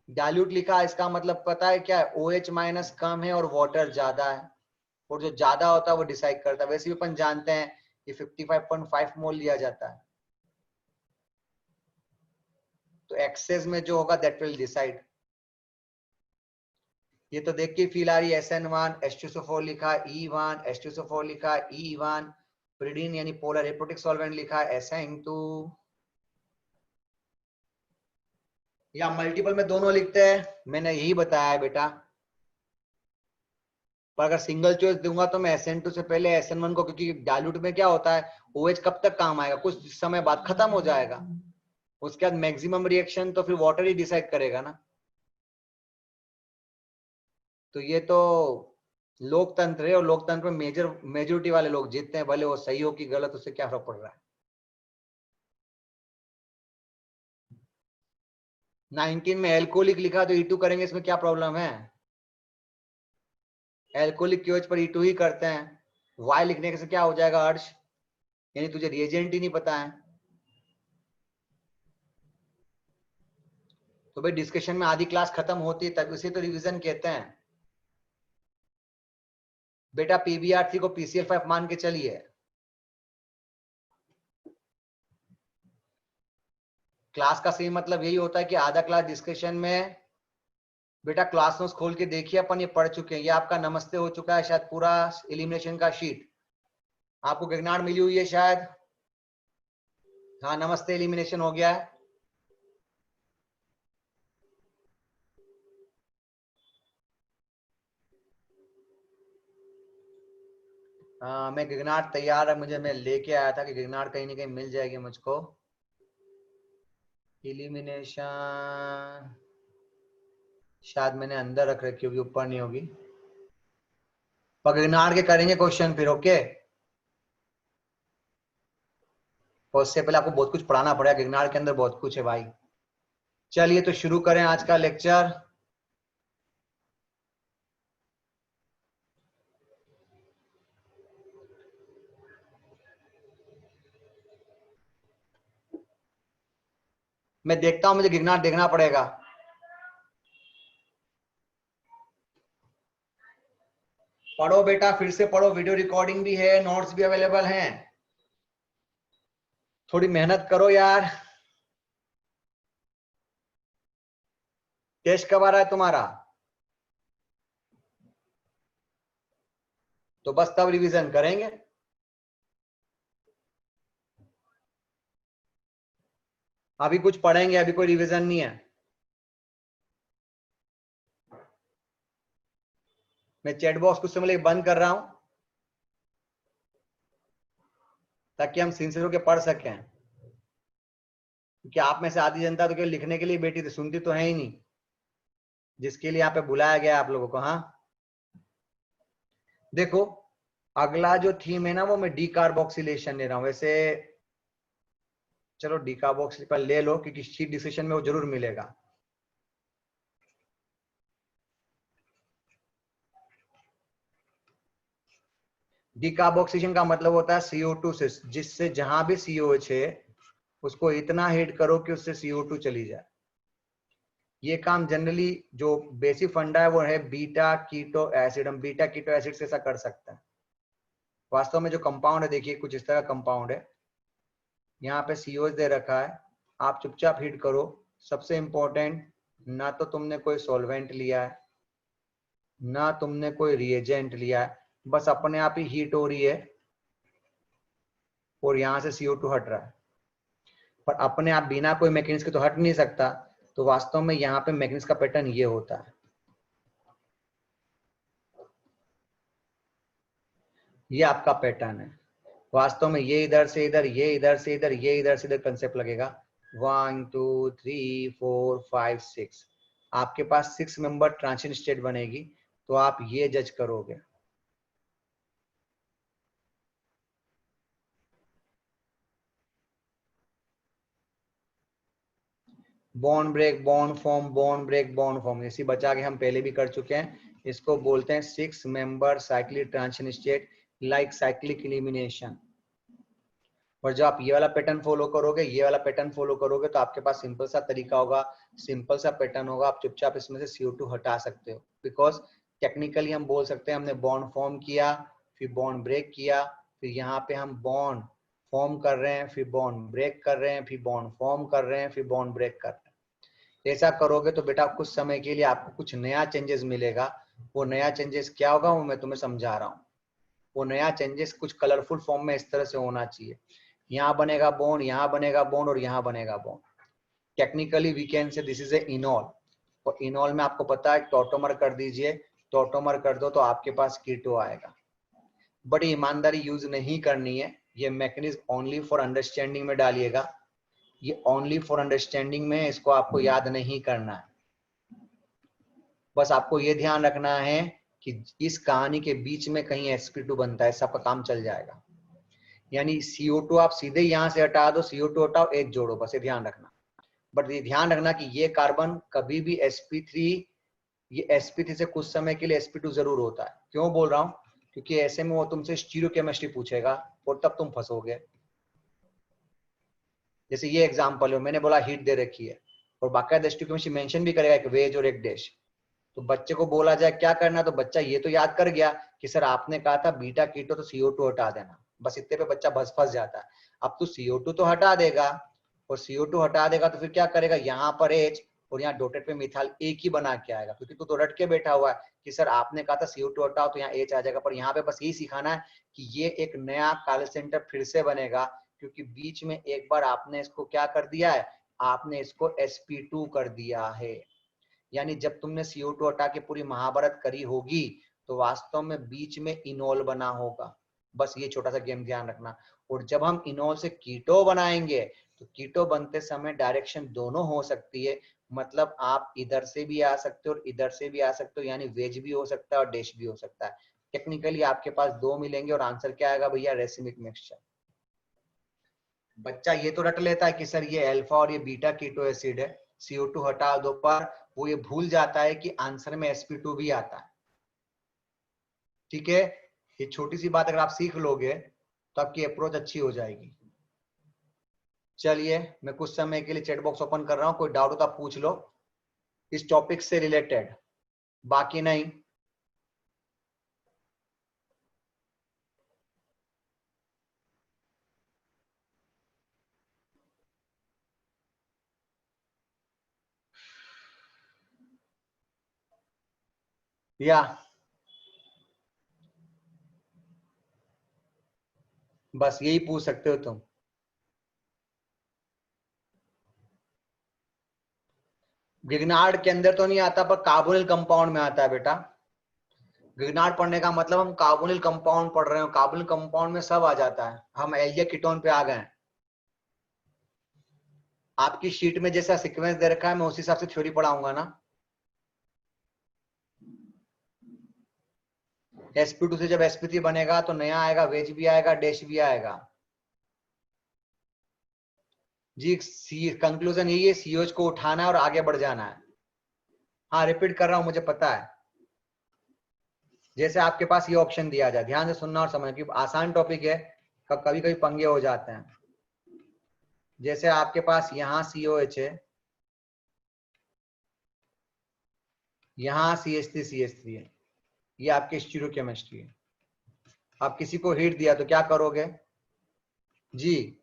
डाइल्यूट लिखा इसका मतलब पता है क्या है? OH माइनस कम है और वाटर ज्यादा है, और जो ज्यादा होता है वो डिसाइड करता है। वैसे भी अपन जानते हैं कि 55.5 मोल लिया जाता है, तो एक्सेस में जो होगा दैट विल डिसाइड। ये तो देख के फील आ रही है, SN1 H2SO4 लिखा, E1 H2SO4 लिखा, E1 प्रिडीन यानी पोलर एपोटिक सॉल्वेंट लिखा, SN2 या मल्टीपल में दोनों लिखते हैं, मैंने यही बताया है बेटा। पर अगर सिंगल चॉइस दूंगा तो मैं SN2 से पहले SN1 को, क्योंकि डाइल्यूट में क्या होता है OH कब तक काम आएगा? कुछ समय बाद खत्म हो जाएगा, उसके बाद मैक्सिमम रिएक्शन तो फिर वाटर ही डिसाइड करेगा ना। तो ये तो लोकतंत्र है, और लोकतंत्र में मेजोरिटी वाले लोग जीतते हैं, भले वो सही हो कि गलत, उससे क्या फर्क पड़ रहा है। 19 में एल्कोहलिक लिखा तो E2 करेंगे, इसमें क्या प्रॉब्लम है? एल्कोहलिक क्योच पर E2 ही करते हैं, Y लिखने से क्या हो जाएगा अर्श? यानी तुझे रिएजेंट ही नहीं पता है। तो भाई डिस्कशन में आधी क्लास खत्म होती है, तब उसे तो रिवीजन कहते हैं बेटा। PbR3 को PCl5 मान के चलिए, क्लास का सही मतलब यही होता है कि आधा क्लास डिस्कशन में बेटा क्लास नोट्स खोल के देखिए, अपन ये पढ़ चुके हैं। ये आपका नमस्ते हो चुका है शायद, पूरा एलिमिनेशन का शीट आपको गिरनार मिली हुई है शायद। हाँ नमस्ते एलिमिनेशन हो गया है। मैं गिरनार तैयार है, मुझे मैं लेके आया था कि गिरनार कहीं ना कहीं मिल जाएगी मुझको। एलिमिनेशन शायद मैंने अंदर रख रखी होगी, ऊपर नहीं होगी। पर गिरनार के करेंगे क्वेश्चन फिर, ओके। और उससे पहले आपको बहुत कुछ पढ़ाना पड़ेगा, गिरनार के अंदर बहुत कुछ है भाई। चलिए तो शुरू करें आज का लेक्चर। मैं देखता हूं, मुझे गिरनार देखना पड़ेगा। पढ़ो बेटा, फिर से पढ़ो, वीडियो रिकॉर्डिंग भी है, नोट्स भी अवेलेबल हैं। थोड़ी मेहनत करो यार। टेस्ट कब आ रहा है तुम्हारा? तो बस तब रिवीजन करेंगे। अभी कुछ पढ़ेंगे, अभी कोई रिवीजन नहीं है। मैं चैट बॉक्स कुछ समय बंद कर रहा हूं ताकि हम सिंसियर होकर पढ़ सकें, क्योंकि आप में से आधी जनता तो केवल लिखने के लिए बैठी थी, सुनती तो है ही नहीं, जिसके लिए यहाँ पे बुलाया गया आप लोगों को। हाँ देखो, अगला जो थीम है ना वो मैं डीकार्बोक्सिलेशन ले रहा हूं। वैसे चलो डिकार्बोक्सिल पर ले लो क्योंकि शीट डिस्कशन में वो जरूर मिलेगा। डिकार्बोक्सिलेशन का मतलब होता है CO2 से, जिससे जहां भी COH है उसको इतना हीट करो कि उससे CO2 चली जाए। ये काम जनरली जो बेसिक फंडा है वो है बीटा कीटो एसिड। हम बीटा कीटो एसिड से ऐसा कर सकते हैं। वास्तव में जो कंपाउंड है देखिए कुछ इस तरह का कंपाउंड है, यहाँ पे COH दे रखा है, आप चुपचाप हीट करो। सबसे इंपॉर्टेंट, ना तो तुमने कोई सॉल्वेंट लिया है ना तुमने कोई रिएजेंट लिया है, बस अपने आप ही हीट हो रही है और यहाँ से CO2 हट रहा है। पर अपने आप बिना कोई मैकेनिक्स के तो हट नहीं सकता, तो वास्तव में यहाँ पे मैकेनिक्स का पैटर्न ये होता है। ये आपका पैटर्न है। वास्तव में ये इधर से इधर, ये इधर से इधर, ये इधर से इधर कंसेप्ट लगेगा। 1 2 3 4 5 6 आपके पास 6 मेंबर ट्रांजिशन स्टेट बनेगी। तो आप ये जज करोगे। Bond break, bond form, bond break, bond form, इसी बचा के हम पहले भी कर चुके हैं। इसको बोलते हैं 6 member cyclic transition state, like cyclic elimination. और जब आप ये वाला पैटर्न फॉलो करोगे, ये वाला पैटर्न फॉलो करोगे, तो आपके पास सिंपल सा तरीका होगा, सिंपल सा पैटर्न होगा। आप चुपचाप इसमें से CO2 हटा सकते हो, बिकॉज टेक्निकली हम बोल सकते हैं हमने बॉन्ड फॉर्म किया, फिर बॉन्ड ब्रेक किया, फिर यहाँ पे हम बॉन्ड फॉर्म कर रहे हैं, फिर बॉन्ड ब्रेक कर रहे हैं, फिर बॉन्ड फॉर्म कर रहे हैं, फिर बॉन्ड ब्रेक कर रहे हैं। ऐसा करोगे तो बेटा कुछ समय के लिए आपको कुछ नया चेंजेस मिलेगा। वो नया चेंजेस क्या होगा वो मैं तुम्हें समझा रहा हूँ। वो नया चेंजेस कुछ कलरफुल फॉर्म में इस तरह से होना चाहिए। यहाँ बनेगा बॉन्ड, यहाँ बनेगा बॉन्ड और यहाँ बनेगा bond. Technically we can say this is a enol, और इनॉल में आपको पता है टॉटोमर कर दीजिए, टॉटोमर कर दो तो आपके पास कीटो आएगा। बड़ी ईमानदारी यूज नहीं करनी है, ये मैकेनिज्म ओनली फॉर अंडरस्टैंडिंग में डालिएगा। ये ओनली फॉर अंडरस्टैंडिंग में, इसको आपको याद नहीं करना है। बस आपको ये ध्यान रखना है कि इस कहानी के बीच में कहीं sp2 बनता है, सबका काम चल जाएगा। यानी CO2 आप सीधे यहाँ से हटा दो, CO2 हटाओ, H जोड़ो, बस ये ध्यान रखना। बट ये ध्यान रखना कि ये कार्बन कभी भी sp3, ये sp3 से कुछ समय के लिए sp2 जरूर होता है। क्यों बोल रहा हूँ? क्योंकि ऐसे में वो तुमसे स्टीरियोकेमिस्ट्री पूछेगा और तब तुम फंसोगे। जैसे ये एग्जाम्पल है, मैंने बोला हीट दे रखी है और बाकायदा स्टीरियोकेमिस्ट्री मेंशन भी करेगा एक वेज और एक डैश। तो बच्चे को बोला जाए क्या करना, तो बच्चा ये तो याद कर गया कि सर आपने कहा था बीटा कीटो तो CO2 हटा देना, बस इतने पे बच्चा फंस जाता है। अब तू CO2 तो हटा देगा, और CO2 हटा देगा तो फिर क्या करेगा, यहाँ पर H और यहाँ डॉटेड पे मिथाइल एक ही बना के आएगा, क्योंकि तू तो रट के बैठा हुआ है कि सर आपने कहा था CO2 हटाओ तो यहाँ H आ जाएगा। पर यहाँ पे बस यही सिखाना है कि ये एक नया काल सेंटर फिर से बनेगा, क्योंकि बीच में एक बार आपने इसको क्या कर दिया है, आपने इसको sp2 कर दिया है। यानी जब तुमने CO2 हटा के पूरी महाभारत करी होगी तो वास्तव में बीच में इनॉल बना होगा। बस ये छोटा सा गेम ध्यान रखना। और जब हम इनॉल से कीटो बनाएंगे तो कीटो बनते समय डायरेक्शन दोनों हो सकती है, मतलब आप इधर से भी आ सकते हो और इधर से भी आ सकते हो, यानी वेज भी हो सकता है और डैश भी हो सकता है। टेक्निकली आपके पास दो मिलेंगे और आंसर क्या आएगा भैया, रेसिमिक मिक्सचर। बच्चा ये तो रट लेता है कि सर ये अल्फा और ये बीटा कीटो एसिड है, CO2 हटा दो, पर वो ये भूल जाता है कि आंसर में sp2 भी आता है। ठीक है, ये छोटी सी बात अगर आप सीख लोगे तो आपकी अप्रोच अच्छी हो जाएगी। चलिए मैं कुछ समय के लिए चैट बॉक्स ओपन कर रहा हूं, कोई डाउट हो तो आप पूछ लो इस टॉपिक से रिलेटेड, बाकी नहीं। या बस यही पूछ सकते हो तुम। गिगनार्ड के अंदर तो नहीं आता, पर कार्बोनिल कंपाउंड में आता है बेटा। गिगनार्ड पढ़ने का मतलब हम कार्बोनिल कंपाउंड पढ़ रहे हो, कार्बोनिल कंपाउंड में सब आ जाता है। हम एल्डिहाइड कीटोन पे आ गए। आपकी शीट में जैसा सीक्वेंस दे रखा है मैं उसी हिसाब से थ्योरी पढ़ाऊंगा ना। sp2 से जब sp3 बनेगा तो नया आएगा, वेज भी आएगा, डैश भी आएगा। जी कंक्लूजन यही है, COH को उठाना है और आगे बढ़ जाना है। हाँ रिपीट कर रहा हूं, मुझे पता है। जैसे आपके पास ये ऑप्शन दिया जाए, ध्यान से सुनना और समझना, क्योंकि आसान टॉपिक है, कभी कभी पंगे हो जाते हैं। जैसे आपके पास यहाँ COH है, यहाँ CH3 है, ये आपकी स्टीरियोकेमिस्ट्री है। अब किसी को हीट दिया तो क्या करोगे जी?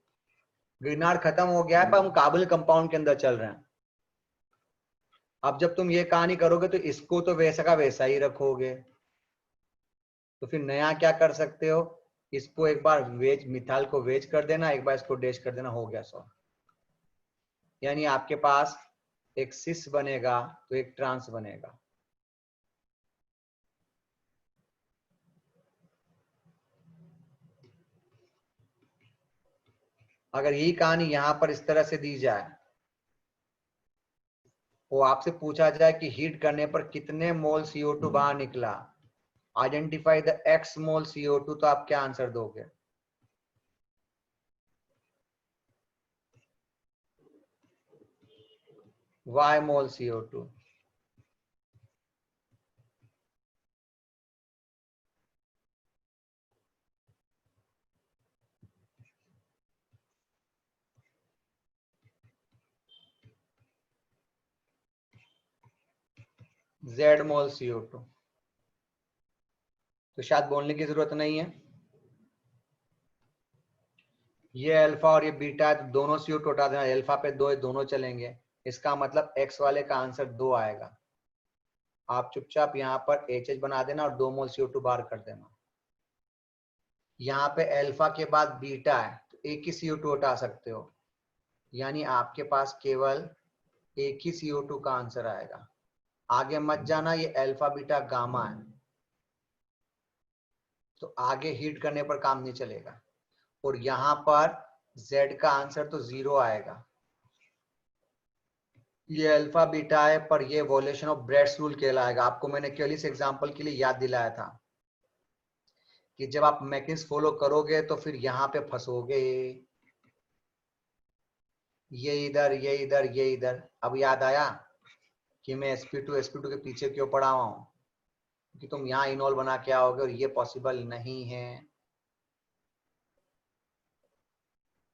ग्रीनार्ड खत्म हो गया है पर हम कार्बोनिल कंपाउंड के अंदर चल रहे हैं। अब जब तुम ये कहानी करोगे तो इसको तो वैसा का वैसा ही रखोगे, तो फिर नया क्या कर सकते हो, इसको एक बार वेज मिथाइल को वेज कर देना, एक बार इसको डैश कर देना, हो गया 100। यानी आपके पास एक सिस बनेगा तो एक ट्रांस बनेगा। अगर यही कहानी यहां पर इस तरह से दी जाए, वो आपसे पूछा जाए कि हीट करने पर कितने मोल CO2 बाहर निकला, identify the x mole CO2, तो आप क्या आंसर दोगे? y मोल CO2। Z मोल CO2। तो शायद बोलने की जरूरत नहीं है। ये अल्फा और ये बीटा है तो दोनों CO2 हटा देना, अल्फा पे 2 दोनों चलेंगे, इसका मतलब x वाले का आंसर 2 आएगा। आप चुपचाप यहाँ पर HH बना देना और 2 मोल CO2 बाहर कर देना। यहाँ पे अल्फा के बाद बीटा है तो एक ही CO2 हटा सकते हो, यानी आपके पास केवल एक ही CO2 का आंसर आएगा। आगे मत जाना, ये अल्फा बीटा गामा है तो आगे हीट करने पर काम नहीं चलेगा। और यहां पर Z का आंसर तो 0 आएगा। ये अल्फा बीटा है पर ये वॉल्यूशन ऑफ ब्रेड्स रूल कहलाएगा। आपको मैंने केवल इस एग्जांपल के लिए याद दिलाया था कि जब आप मैकिन्स फॉलो करोगे तो फिर यहां पे फंसोगे, ये इधर ये इधर ये इधर। अब याद आया कि मैं sp2 के पीछे क्यों पड़ा हुआ हूं, कि तुम यहाँ इनॉल बना के आओगे और ये पॉसिबल नहीं है।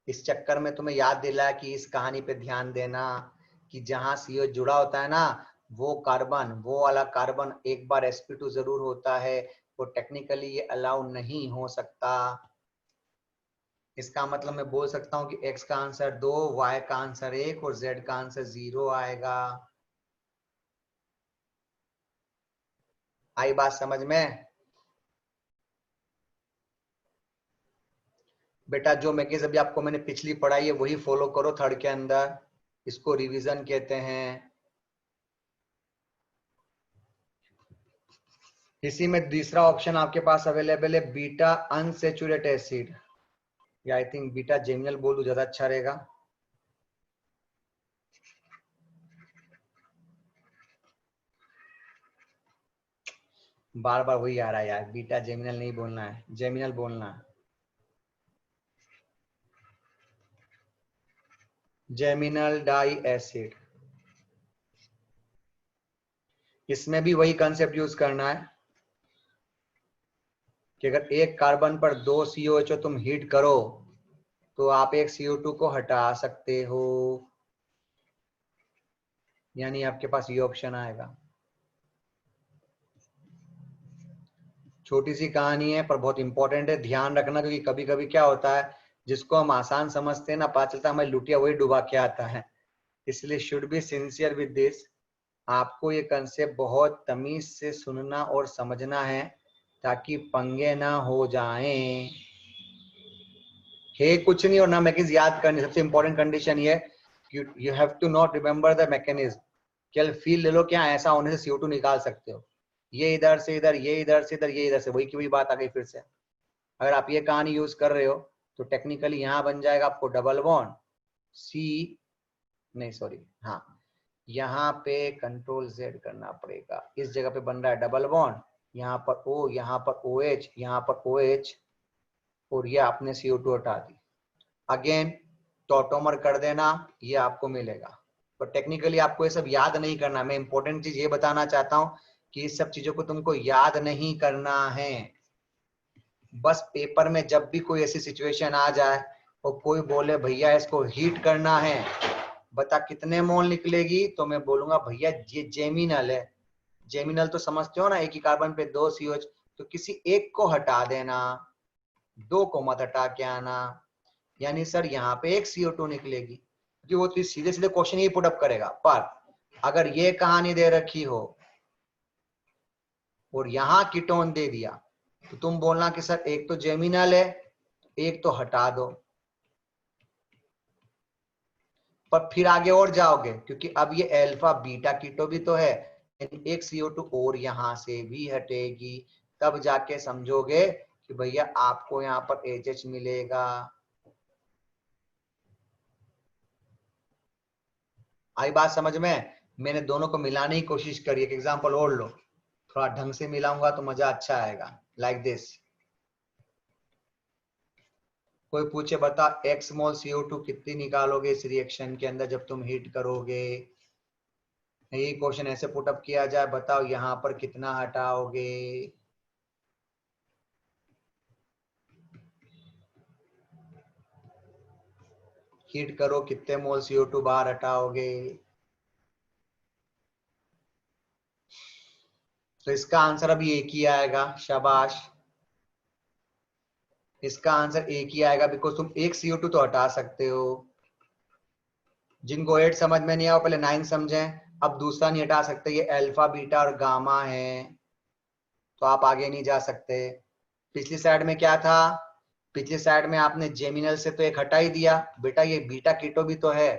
इस चक्कर में तुम्हें याद दिलाया कि इस कहानी पे ध्यान देना कि जहां CO जुड़ा होता है ना, वो कार्बन, वो वाला कार्बन एक बार sp2 जरूर होता है, वो टेक्निकली ये अलाउ नहीं हो सकता। इसका मतलब मैं बोल सकता हूं कि x का आंसर 2, y का आंसर 1 और z का आंसर 0 आएगा। आई बात समझ में? बेटा जो मैकेनिज्म अभी आपको मैंने पिछली पढ़ाई है वही फॉलो करो थर्ड के अंदर, इसको रिवीजन कहते हैं। इसी में दूसरा ऑप्शन आपके पास अवेलेबल है बीटा अनसैचुरेट एसिड, या आई थिंक बीटा जेमिनल बोल दूं ज्यादा अच्छा रहेगा। बार बार वही आ रहा है यार, बीटा जेमिनल नहीं बोलना है, जेमिनल बोलना है। जेमिनल डाई एसिड, इसमें भी वही कंसेप्ट यूज करना है कि अगर एक कार्बन पर 2 COH तुम हीट करो तो आप एक CO2 को हटा सकते हो, यानी आपके पास ये ऑप्शन आएगा। छोटी सी कहानी है पर बहुत इंपॉर्टेंट है, ध्यान रखना, क्योंकि कभी कभी क्या होता है जिसको हम आसान समझते हैं ना, पता चलता है हमें लुटिया वही डुबा के आता है। इसलिए should be sincere with this. आपको ये कंसेप्ट बहुत तमीज से सुनना और समझना है ताकि पंगे ना हो जाएं। है कुछ नहीं और ना मैकेनिज्म याद करनी, सबसे इंपॉर्टेंट कंडीशन ये you have to not remember the mechanism. केवल फील ले लो क्या ऐसा होने से CO2 निकाल सकते हो, ये इधर से इधर, ये इधर से इधर, ये इधर से, वही की वही बात आ गई फिर से। अगर आप ये कहानी यूज कर रहे हो तो टेक्निकली यहाँ बन जाएगा आपको डबल बॉन्ड C, नहीं सॉरी, हाँ यहाँ पे कंट्रोल Z करना पड़ेगा, इस जगह पे बन रहा है डबल बॉन्ड, यहाँ पर O, यहाँ पर OH, यहाँ पर OH, और ये आपने CO2 हटा दी। अगेन टॉटोमर कर देना, ये आपको मिलेगा। तो टेक्निकली आपको ये सब याद नहीं करना। मैं इंपॉर्टेंट चीज ये बताना चाहता हूँ कि इस सब चीजों को तुमको याद नहीं करना है। बस पेपर में जब भी कोई ऐसी सिचुएशन आ जाए और कोई बोले भैया इसको हीट करना है, बता कितने मोल निकलेगी, तो मैं बोलूंगा भैया ये जेमिनल है। जेमिनल तो समझते हो ना, एक ही कार्बन पे 2 CH, तो किसी एक को हटा देना, 2 को मत हटा के आना। यानी सर यहाँ पे एक CO2 निकलेगी, क्योंकि वो तो सीधे सीधे क्वेश्चन ही पुट अप करेगा। पर अगर ये कहानी दे रखी हो और यहाँ कीटोन दे दिया, तो तुम बोलना कि सर एक तो जेमिनल है, एक तो हटा दो। पर फिर आगे और जाओगे, क्योंकि अब ये अल्फा बीटा कीटो भी तो है, एक CO2 और यहां से भी हटेगी, तब जाके समझोगे कि भैया आपको यहाँ पर HH मिलेगा। आई बात समझ में? मैंने दोनों को मिलाने की कोशिश करी। एक एग्जांपल और लो, थोड़ा ढंग से मिलाऊंगा तो मजा अच्छा आएगा। लाइक दिस, कोई पूछे बता x मोल CO2 कितनी निकालोगे इस रिएक्शन के अंदर जब तुम हीट करोगे। यही क्वेश्चन ऐसे पुटअप किया जाए, बताओ यहाँ पर कितना हटाओगे। हीट करो, कितने मोल CO2 बाहर हटाओगे। तो इसका आंसर अभी एक ही आएगा। शाबाश, इसका आंसर एक ही आएगा, बिकॉज तुम एक CO2 तो हटा सकते हो। जिनको 8 समझ में नहीं आया पहले 9 समझें। अब दूसरा नहीं हटा सकते, ये अल्फा बीटा और गामा है, तो आप आगे नहीं जा सकते। पिछली साइड में क्या था? पिछली साइड में आपने जेमिनल से तो एक हटा ही दिया बेटा, ये बीटा कीटो भी तो है,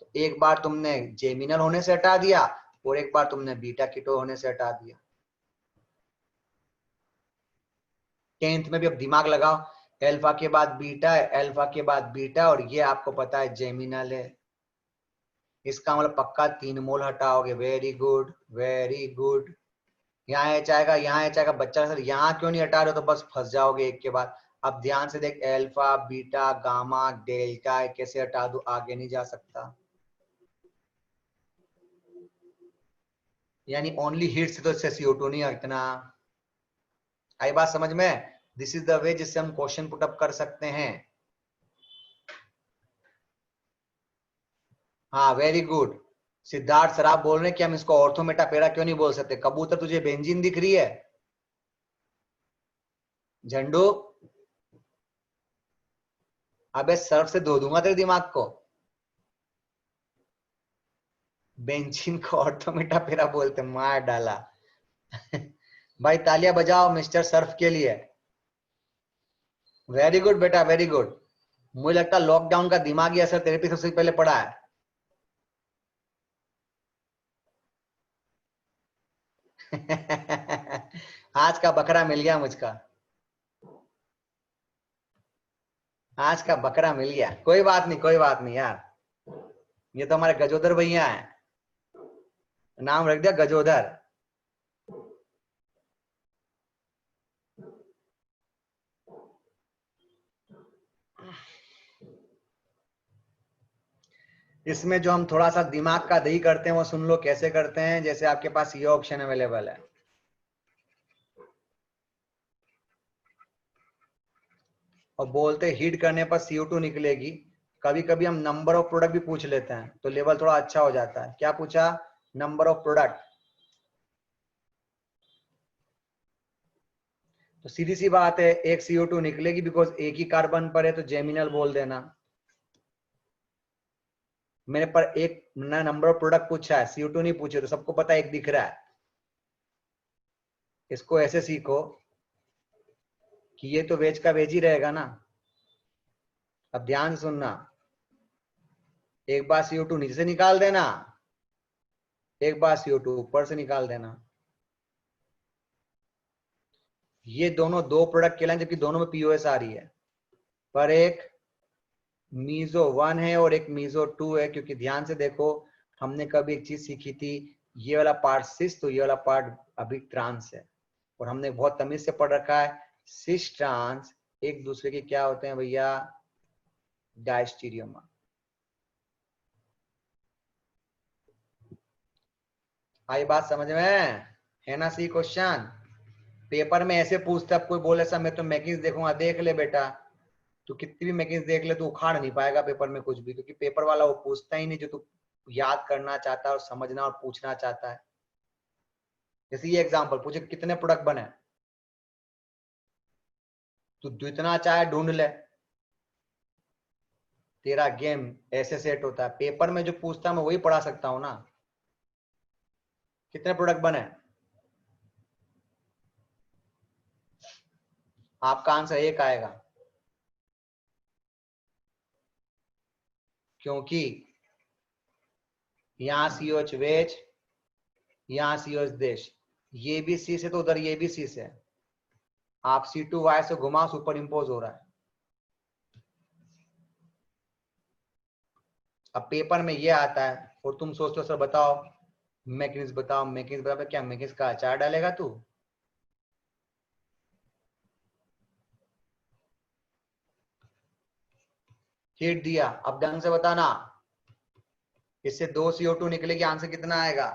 तो एक बार तुमने जेमिनल होने से हटा दिया और एक बार तुमने बीटा कीटो होने से हटा दिया। 10th में भी अब दिमाग लगाओ, अल्फा के बाद बीटा है, अल्फा के बाद बीटा, और ये आपको पता है जेमिनल है। इसका मतलब पक्का 3 मोल हटाओगे। Very good, very good. यहाँ एच आएगा, यहाँ एच आएगा। बच्चा सर यहाँ क्यों नहीं हटा रहे हो? तो बस फंस जाओगे एक के बाद। अब ध्यान से देख, अल्फा बीटा गामा डेल्टा कैसे हटा दूं, आगे नहीं जा सकता। यानी ओनली हीट से तो इससे CO2 नहीं हटना। आई बात समझ में? दिस इज द वे जिससे हम क्वेश्चन पुट अप कर सकते हैं। हाँ वेरी गुड। सिद्धार्थ सर आप बोल रहे हैं कि हम इसको ऑर्थोमेटापेरा क्यों नहीं बोल सकते? कबूतर तुझे बेंजीन दिख रही है? झंडू, अबे सर्फ से धो दूंगा तेरे दिमाग को। बेंजीन को ऑर्थोमेटापेरा बोलते, मार डाला। भाई तालियां बजाओ मिस्टर सर्फ के लिए। वेरी गुड बेटा, वेरी गुड। मुझे लगता है लॉकडाउन का दिमागी असर तेरे पे सबसे पहले पड़ा है। आज का बकरा मिल गया मुझका, आज का बकरा मिल गया। कोई बात नहीं, कोई बात नहीं यार, ये तो हमारे गजोदर भैया हैं, नाम रख दिया गजोदर। इसमें जो हम थोड़ा सा दिमाग का दही करते हैं वो सुन लो कैसे करते हैं। जैसे आपके पास ये ऑप्शन अवेलेबल है, और बोलते हीट करने पर CO2 निकलेगी। कभी कभी हम नंबर ऑफ प्रोडक्ट भी पूछ लेते हैं, तो लेवल थोड़ा अच्छा हो जाता है। क्या पूछा? Number of product. तो सीधी सी बात है, एक CO2 निकलेगी, बिकॉज एक ही कार्बन पर है, तो जेमिनल बोल देना। मेरे पर एक नंबर ऑफ प्रोडक्ट पूछा है, CO2 नहीं पूछे, तो सबको पता है एक दिख रहा है। इसको ऐसे सीखो कि ये तो वेज का वेज ही रहेगा ना। अब ध्यान से सुनना, एक बार CO2 नीचे से निकाल देना, एक बार CO2 ऊपर से निकाल देना। ये दोनों दो प्रोडक्ट कहलाएं, जबकि दोनों में POS आ रही है, पर एक मीजो 1 है और एक मीजो 2 है। क्योंकि ध्यान से देखो, हमने कभी एक चीज सीखी थी, ये वाला पार्ट सिस, तो ये वाला पार्ट अभी ट्रांस है, और हमने बहुत तमीज से पढ़ रखा है सिस ट्रांस एक दूसरे के क्या होते हैं भैया? डायस्टीरियोमर। आई बात समझ में? है ना सी क्वेश्चन? पेपर में ऐसे पूछते, अब कोई बोले सर मैं तो मैकेनिक्स देखूंगा, देख ले बेटा, तू कितनी भी मैकेनिक्स देख ले, तू उखाड़ नहीं पाएगा पेपर में कुछ भी, क्योंकि पेपर वाला वो पूछता ही नहीं जो तू याद करना चाहता है और समझना और पूछना चाहता है। जैसे ये एग्जांपल पूछे कितने प्रोडक्ट बने, तू जितना चाहे ढूंढ ले, तेरा गेम ऐसे सेट होता है। पेपर में जो पूछता है मैं वही पढ़ा सकता हूं ना। कितने प्रोडक्ट बने, आपका आंसर एक आएगा, क्योंकि यहां CH वेज, यहां CH देश, ये भी सी से तो उधर ये भी सी से, आप C2Y से घुमा, सुपर इंपोज हो रहा है। अब पेपर में ये आता है और तुम सोचते हो सर बताओ मैकेनिक्स बताओ, मैकेनिक्स बताओ, क्या मैकेनिक्स का अचार डालेगा तू? हीट दिया, अब ढंग से बताना, इससे 2 CO2 निकलेगी, आंसर कितना आएगा?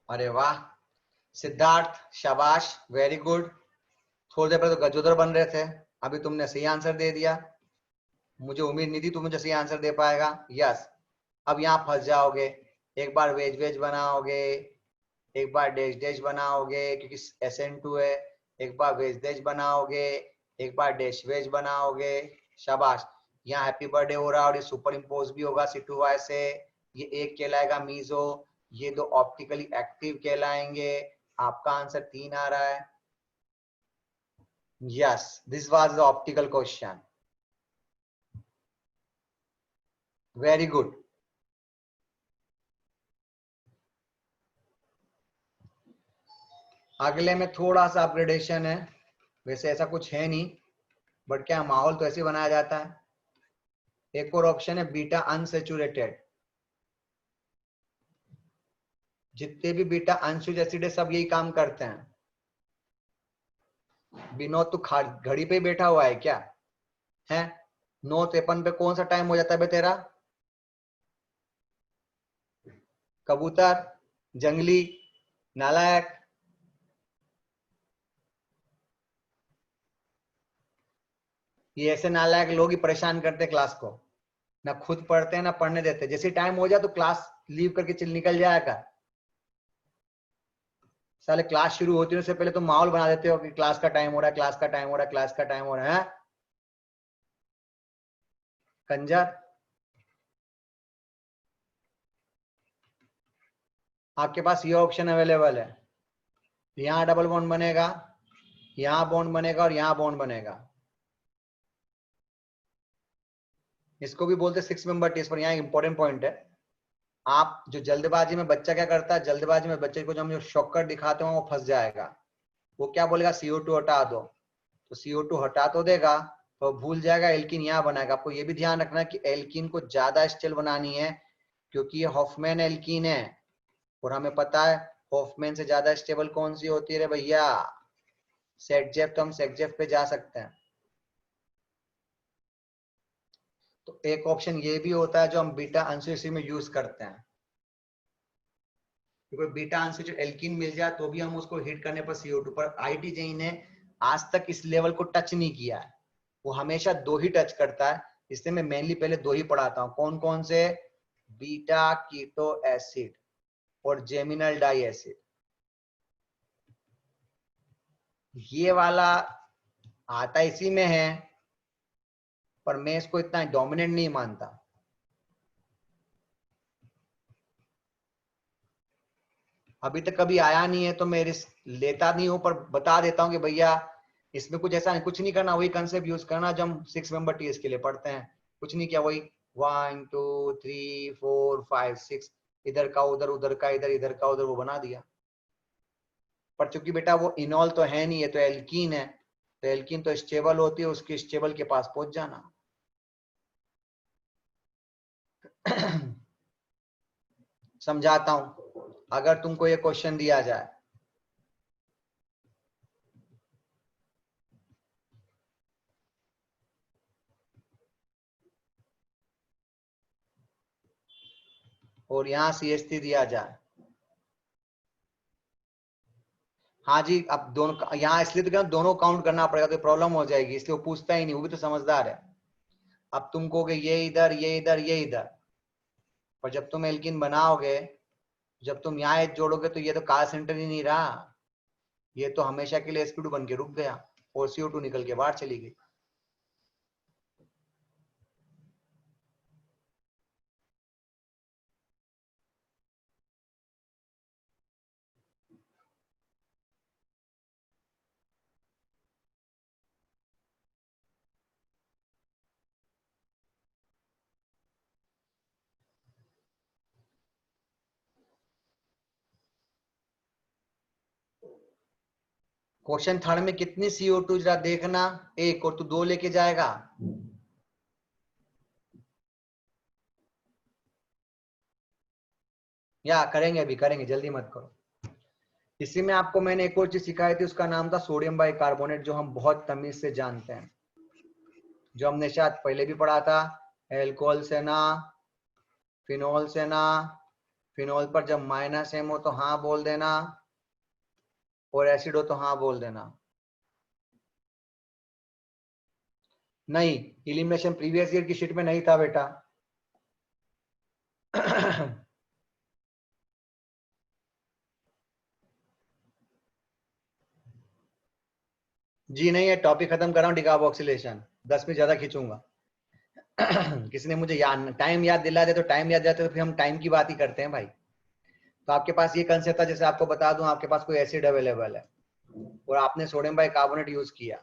अरे वाह सिद्धार्थ, शाबाश, वेरी गुड। थोड़ी देर पहले तो गजोदर बन रहे थे, अभी तुमने सही आंसर दे दिया। मुझे उम्मीद नहीं थी तुम मुझे सही आंसर दे पाएगा। यस, अब यहाँ फंस जाओगे, एक बार वेज वेज बनाओगे, एक बार डैश डैश बनाओगे क्योंकि SN2 है, एक बार वेज डैश बनाओगे, एक बार डैश वेज बनाओगे। शाबाश, यहाँ हैप्पी बर्थडे हो रहा है और ये सुपर इम्पोज भी होगा C2Y से। ये एक कहलाएगा मीजो, ये दो ऑप्टिकली एक्टिव कहलाएंगे। आपका आंसर 3 आ रहा है। Yes, this was the optical question, very good. अगले में थोड़ा सा अपग्रेडेशन है, वैसे ऐसा कुछ है नहीं, बट क्या माहौल तो ऐसे बनाया जाता है। एक और ऑप्शन है बीटा अनसेचुरेटेड। जितने भी बीटा अनसेचुरेटेड एसिड है सब यही काम करते हैं। विनोद तू घड़ी पे बैठा हुआ है क्या? है 9:53 पे कौन सा टाइम हो जाता है बे तेरा? कबूतर, जंगली, नालायक। ये ऐसे नालायक लोग ही परेशान करते क्लास को, ना खुद पढ़ते हैं ना पढ़ने देते। जैसे टाइम हो जाए तो क्लास लीव करके निकल जाएगा। साले क्लास शुरू होती है उससे पहले तो माहौल बना देते हो कि क्लास का टाइम हो रहा है, क्लास का टाइम हो रहा है, क्लास का टाइम हो रहा है। कंजर, आपके पास ये ऑप्शन अवेलेबल है, यहाँ डबल बॉन्ड बनेगा, यहाँ बॉन्ड बनेगा और यहाँ बॉन्ड बनेगा। इसको भी बोलते 6 मेंबर टेस्ट। पर यहाँ इंपॉर्टेंट पॉइंट है, आप जो जल्दबाजी में बच्चा क्या करता है, जल्दबाजी में बच्चे को जो हम जो शॉर्टकट दिखाते हैं वो फंस जाएगा। वो क्या बोलेगा CO2 हटा दो, तो CO2 हटा तो देगा तो भूल जाएगा एल्कीन यहाँ बनाएगा। आपको ये भी ध्यान रखना कि एल्कीन को ज्यादा स्टेल बनानी है क्योंकि ये हॉफमैन एल्कीन है और हमें पता है हॉफमैन से ज्यादा स्टेबल कौन सी होती है रे भैया? सेटजेफ। तो हम सेटजेफ पे जा सकते हैं। तो एक ऑप्शन ये भी होता है जो हम बीटा अनसेचुरेटेड में यूज करते हैं। कोई बीटा अनसेचुरेटेड एल्कीन मिल जाए तो भी हम उसको हिट करने पर CO2 पर IIT JEE ने आज तक इस लेवल को टच नहीं किया है। वो हमेशा 2 ही टच करता है, इसलिए मैं मेनली पहले 2 ही पढ़ाता हूँ। कौन कौन से? बीटा कीटो एसिड और जेमिनल डाई एसिड। ये वाला आता इसी में है पर मैं इसको इतना डोमिनेंट नहीं मानता। अभी तक कभी आया नहीं है तो मैं रिस्क लेता नहीं हूं, पर बता देता हूं कि भैया इसमें कुछ ऐसा नहीं, कुछ नहीं करना, वही कंसेप्ट यूज करना जो हम 6 मेंबर टीएस के लिए पढ़ते हैं। कुछ नहीं किया, वही 1 2 3 4 5 6 इधर का उधर, उधर का इधर, इधर का उधर, वो बना दिया। पर चूंकि बेटा वो इनॉल तो है नहीं है, तो एल्कीन है, तो एल्कीन तो स्टेबल होती है, उसकी स्टेबल के पास पहुंच जाना। समझाता हूं, अगर तुमको ये क्वेश्चन दिया जाए, और यहाँ CH3 दिया जाए। हाँ जी, अब दोनों यहाँ इसलिए तो क्या दोनों काउंट करना पड़ेगा, तो प्रॉब्लम हो जाएगी, इसलिए वो पूछता ही नहीं, वो भी तो समझदार है। अब तुम कहोगे ये इधर ये इधर ये इधर, पर जब तुम एल्किन बनाओगे, जब तुम यहाँ H जोड़ोगे तो ये तो कार सेंटर ही नहीं रहा, ये तो हमेशा के लिए sp2 बन के रुक गया और CO2 निकल के बाहर चली गई। क्वेश्चन थर्ड में कितनी CO2 जरा देखना, एक, और तू 2 लेके जाएगा। या करेंगे, अभी करेंगे, जल्दी मत करो। इसी में आपको मैंने एक और चीज सिखाई थी, उसका नाम था सोडियम बाइकार्बोनेट, जो हम बहुत तमीज से जानते हैं, जो हमने शायद पहले भी पढ़ा था। एल्कोहल से ना, फिनोल से ना, फिनोल पर जब -M हो तो हाँ बोल देना, और एसिड हो तो हाँ बोल देना। नहीं, इलिमिनेशन प्रीवियस ईयर की शीट में नहीं था बेटा। जी नहीं, है टॉपिक खत्म कर रहा हूँ, डिकार्बोक्सिलेशन 10 में ज्यादा खींचूंगा। किसी ने मुझे टाइम याद दिला दे, तो टाइम याद जाता है तो फिर हम टाइम की बात ही करते हैं भाई। तो आपके पास ये कंसेप्ट था, जैसे आपको बता दूं, आपके पास कोई एसिड अवेलेबल है और आपने सोडियम बाइकार्बोनेट यूज किया,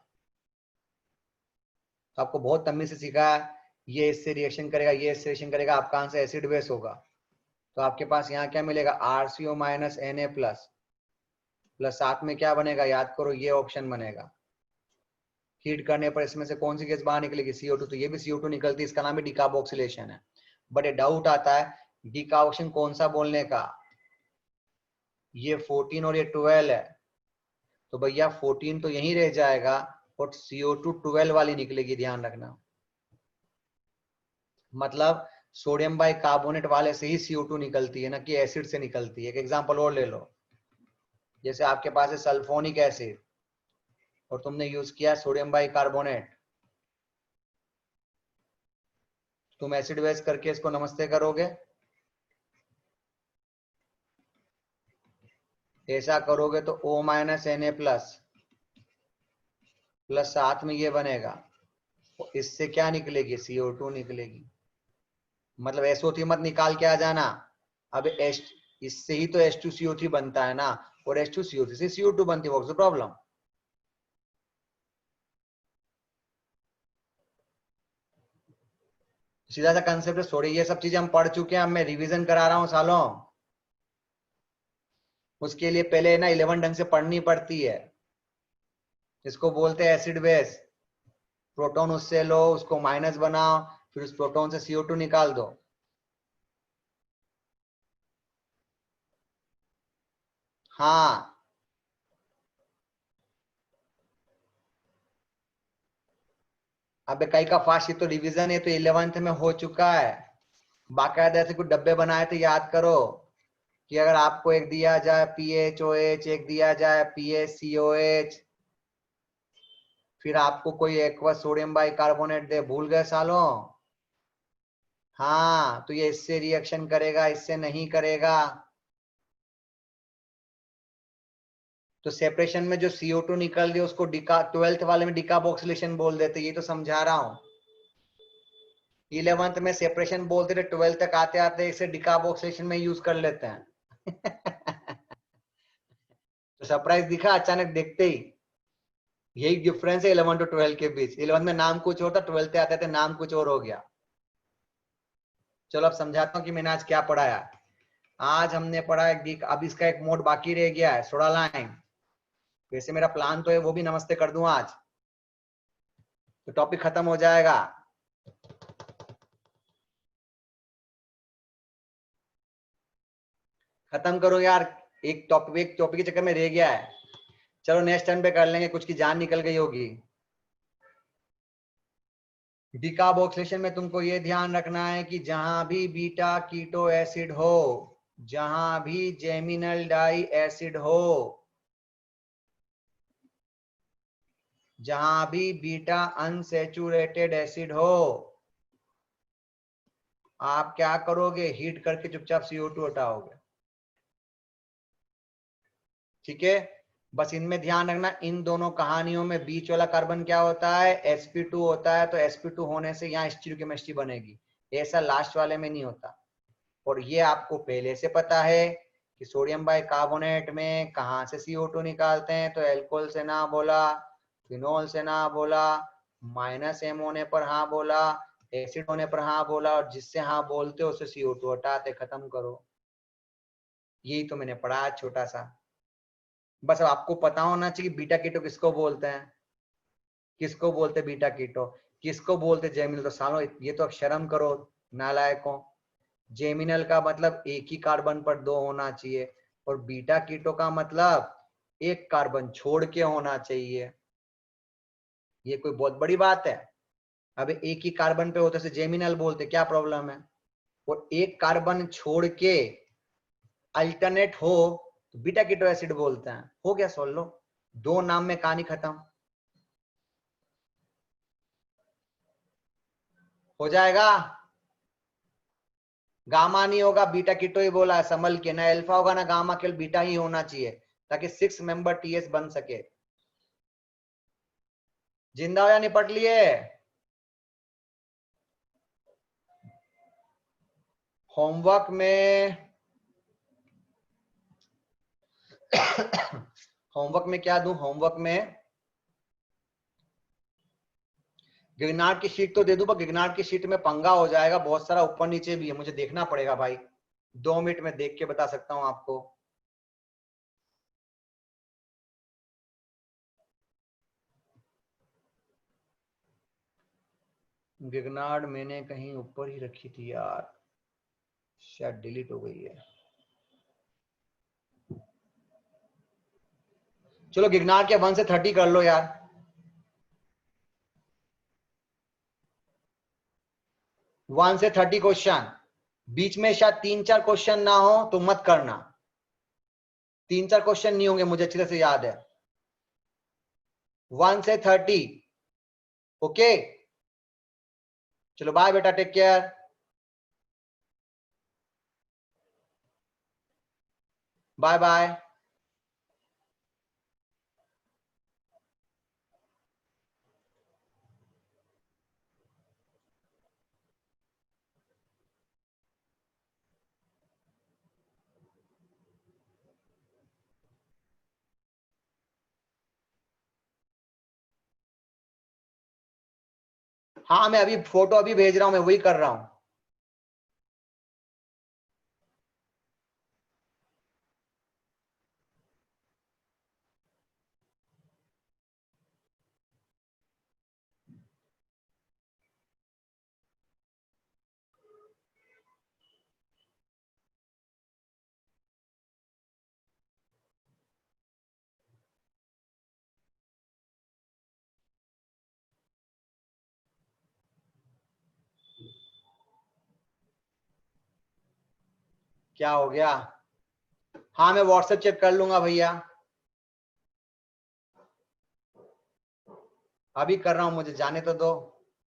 तो आपको बहुत तमीज से सीखा, ये इससे रिएक्शन करेगा, ये इससे रिएक्शन करेगा, आपका आंसर एसिड बेस होगा। तो आपके पास यहाँ क्या मिलेगा, RCO - Na प्लस साथ में क्या बनेगा, याद करो, ये ऑप्शन बनेगा। हीट करने पर इसमें से कौन सी गैस बाहर निकलेगी, CO2, तो ये भी CO2 निकलती है, इसका नाम भी डिकार्बोक्सिलेशन है। बट ये डाउट आता है डिकार्बोक्सिलेशन कौन सा बोलने का, ये 14 और ये 12 है, तो भैया 14 तो यहीं रह जाएगा और CO2 12 वाली निकलेगी, ध्यान रखना। मतलब सोडियम बाइकार्बोनेट वाले से ही CO2 निकलती है ना, कि एसिड से निकलती है। एक एग्जांपल और ले लो, जैसे आपके पास है सल्फोनिक एसिड और तुमने यूज किया सोडियम बाइकार्बोनेट, तुम एसिड बेस करके इसको नमस्ते करोगे, ऐसा करोगे तो O - Na प्लस साथ में ये बनेगा, इससे क्या निकलेगी, CO2 निकलेगी। मतलब SO3 मत निकाल के आ जाना, अब इससे ही तो H2CO3 बनता है ना, और H2CO3 से CO2 बनती है, व्हाट्स द प्रॉब्लम। सीधा सा कंसेप्ट है, छोड़िए ये सब चीजें हम पढ़ चुके हैं, अब मैं रिवीजन करा रहा हूं सालों। उसके लिए पहले ना 11 ढंग से पढ़नी पड़ती है, इसको बोलते हैं एसिड बेस। प्रोटॉन उससे लो, उसको माइनस बनाओ, फिर उस प्रोटॉन से CO2 निकाल दो। हाँ, अब कई का फास्ट तो रिवीजन है, तो 11th में हो चुका है। बाकायदा ऐसे कुछ डब्बे बनाए थे, याद करो, कि अगर आपको एक दिया जाए PHOH, एक दिया जाए PaCOH, फिर आपको कोई एक्वस सोडियम बाइकार्बोनेट दे, भूल गए सालों। हाँ, तो ये इससे रिएक्शन करेगा, इससे नहीं करेगा। तो सेपरेशन में जो CO2 निकल रही है उसको 12th वाले में डिकार्बोक्सिलेशन बोल देते, ये तो समझा रहा हूं। 11th में सेपरेशन बोलते थे, 12th तक आते आते इसे डिकार्बोक्सिलेशन में यूज कर लेते हैं। तो सरप्राइज दिखा अचानक देखते ही, यही डिफरेंस है 11 to 12 के बीच। 11 में नाम कुछ और था, 12th आते थे नाम कुछ और हो गया। चलो अब समझाता हूँ कि मैंने आज क्या पढ़ाया। आज हमने पढ़ा अब इसका एक मोड बाकी रह गया है, सोडा लाइम। वैसे मेरा प्लान तो है वो भी नमस्ते कर दूं आज, तो टॉपिक खत्म हो जाएगा। खत्म करो यार, एक टॉपिक के चक्कर में रह गया है। चलो नेक्स्ट टर्न पे कर लेंगे, कुछ की जान निकल गई होगी। डिकार्बोक्सिलेशन में तुमको ये ध्यान रखना है कि जहां भी बीटा कीटो एसिड हो, जहां भी जेमिनल डाई एसिड हो, जहां भी बीटा अनसैचुरेटेड एसिड हो, आप क्या करोगे? हीट करके चुपचाप CO2 हटाओगे। ठीक है, बस इनमें ध्यान रखना, इन दोनों कहानियों में बीच वाला कार्बन क्या होता है? sp2 होता है। तो sp2 होने से यहाँ स्टीरियोकेमिस्ट्री बनेगी, ऐसा लास्ट वाले में नहीं होता। और ये आपको पहले से पता है कि सोडियम बाइकार्बोनेट में कहां से CO2 निकालते हैं। तो एल्कोहल से ना बोला, फिनोल से ना बोला, -M होने पर हाँ बोला, एसिड होने पर हाँ बोला, और जिससे हाँ बोलते हो उससे CO2 हटाते, खत्म करो। यही तो मैंने पढ़ा छोटा सा। बस अब आपको पता होना चाहिए बीटा कीटो किसको बोलते हैं, किसको बोलते बीटा कीटो, किसको बोलते जेमिनल। तो सालों ये तो शर्म करो नालायकों। जेमिनल का मतलब एक ही कार्बन पर 2 होना चाहिए, और बीटा कीटो का मतलब एक कार्बन छोड़ के होना चाहिए। ये कोई बहुत बड़ी बात है? अब एक ही कार्बन पे होते से जेमिनल बोलते, क्या प्रॉब्लम है? और एक कार्बन छोड़ के अल्टरनेट हो तो बीटा कीटो एसिड बोलते हैं। हो गया, सोल लो, 2 नाम में कहानी खत्म हो जाएगा। गामा नहीं होगा, बीटा कीटो ही बोला है, संभल के। ना अल्फा होगा ना गामा, केवल बीटा ही होना चाहिए ताकि 6 मेंबर TS बन सके। जिंदा हो या निपट लिए? होमवर्क में होमवर्क में क्या दूं? होमवर्क में गिगनार्ड की शीट तो दे दूं, पर गिगनार्ड की शीट में पंगा हो जाएगा, बहुत सारा ऊपर नीचे भी है, मुझे देखना पड़ेगा भाई। 2 मिनट में देख के बता सकता हूं आपको। गिगनार्ड मैंने कहीं ऊपर ही रखी थी यार, शायद डिलीट हो गई है। चलो गिगनार्ड के 1 से 30 कर लो यार। 1 से 30 क्वेश्चन, बीच में शायद 3-4 क्वेश्चन ना हो तो मत करना। 3-4 क्वेश्चन नहीं होंगे, मुझे अच्छी तरह से याद है। 1 से 30, ओके। चलो बाय बेटा, टेक केयर। Bye bye. हाँ, मैं अभी फोटो अभी भेज रहा हूं, मैं वही कर रहा हूं। क्या हो गया? हाँ, मैं व्हाट्सएप चेक कर लूंगा भैया, अभी कर रहा हूं, मुझे जाने तो दो।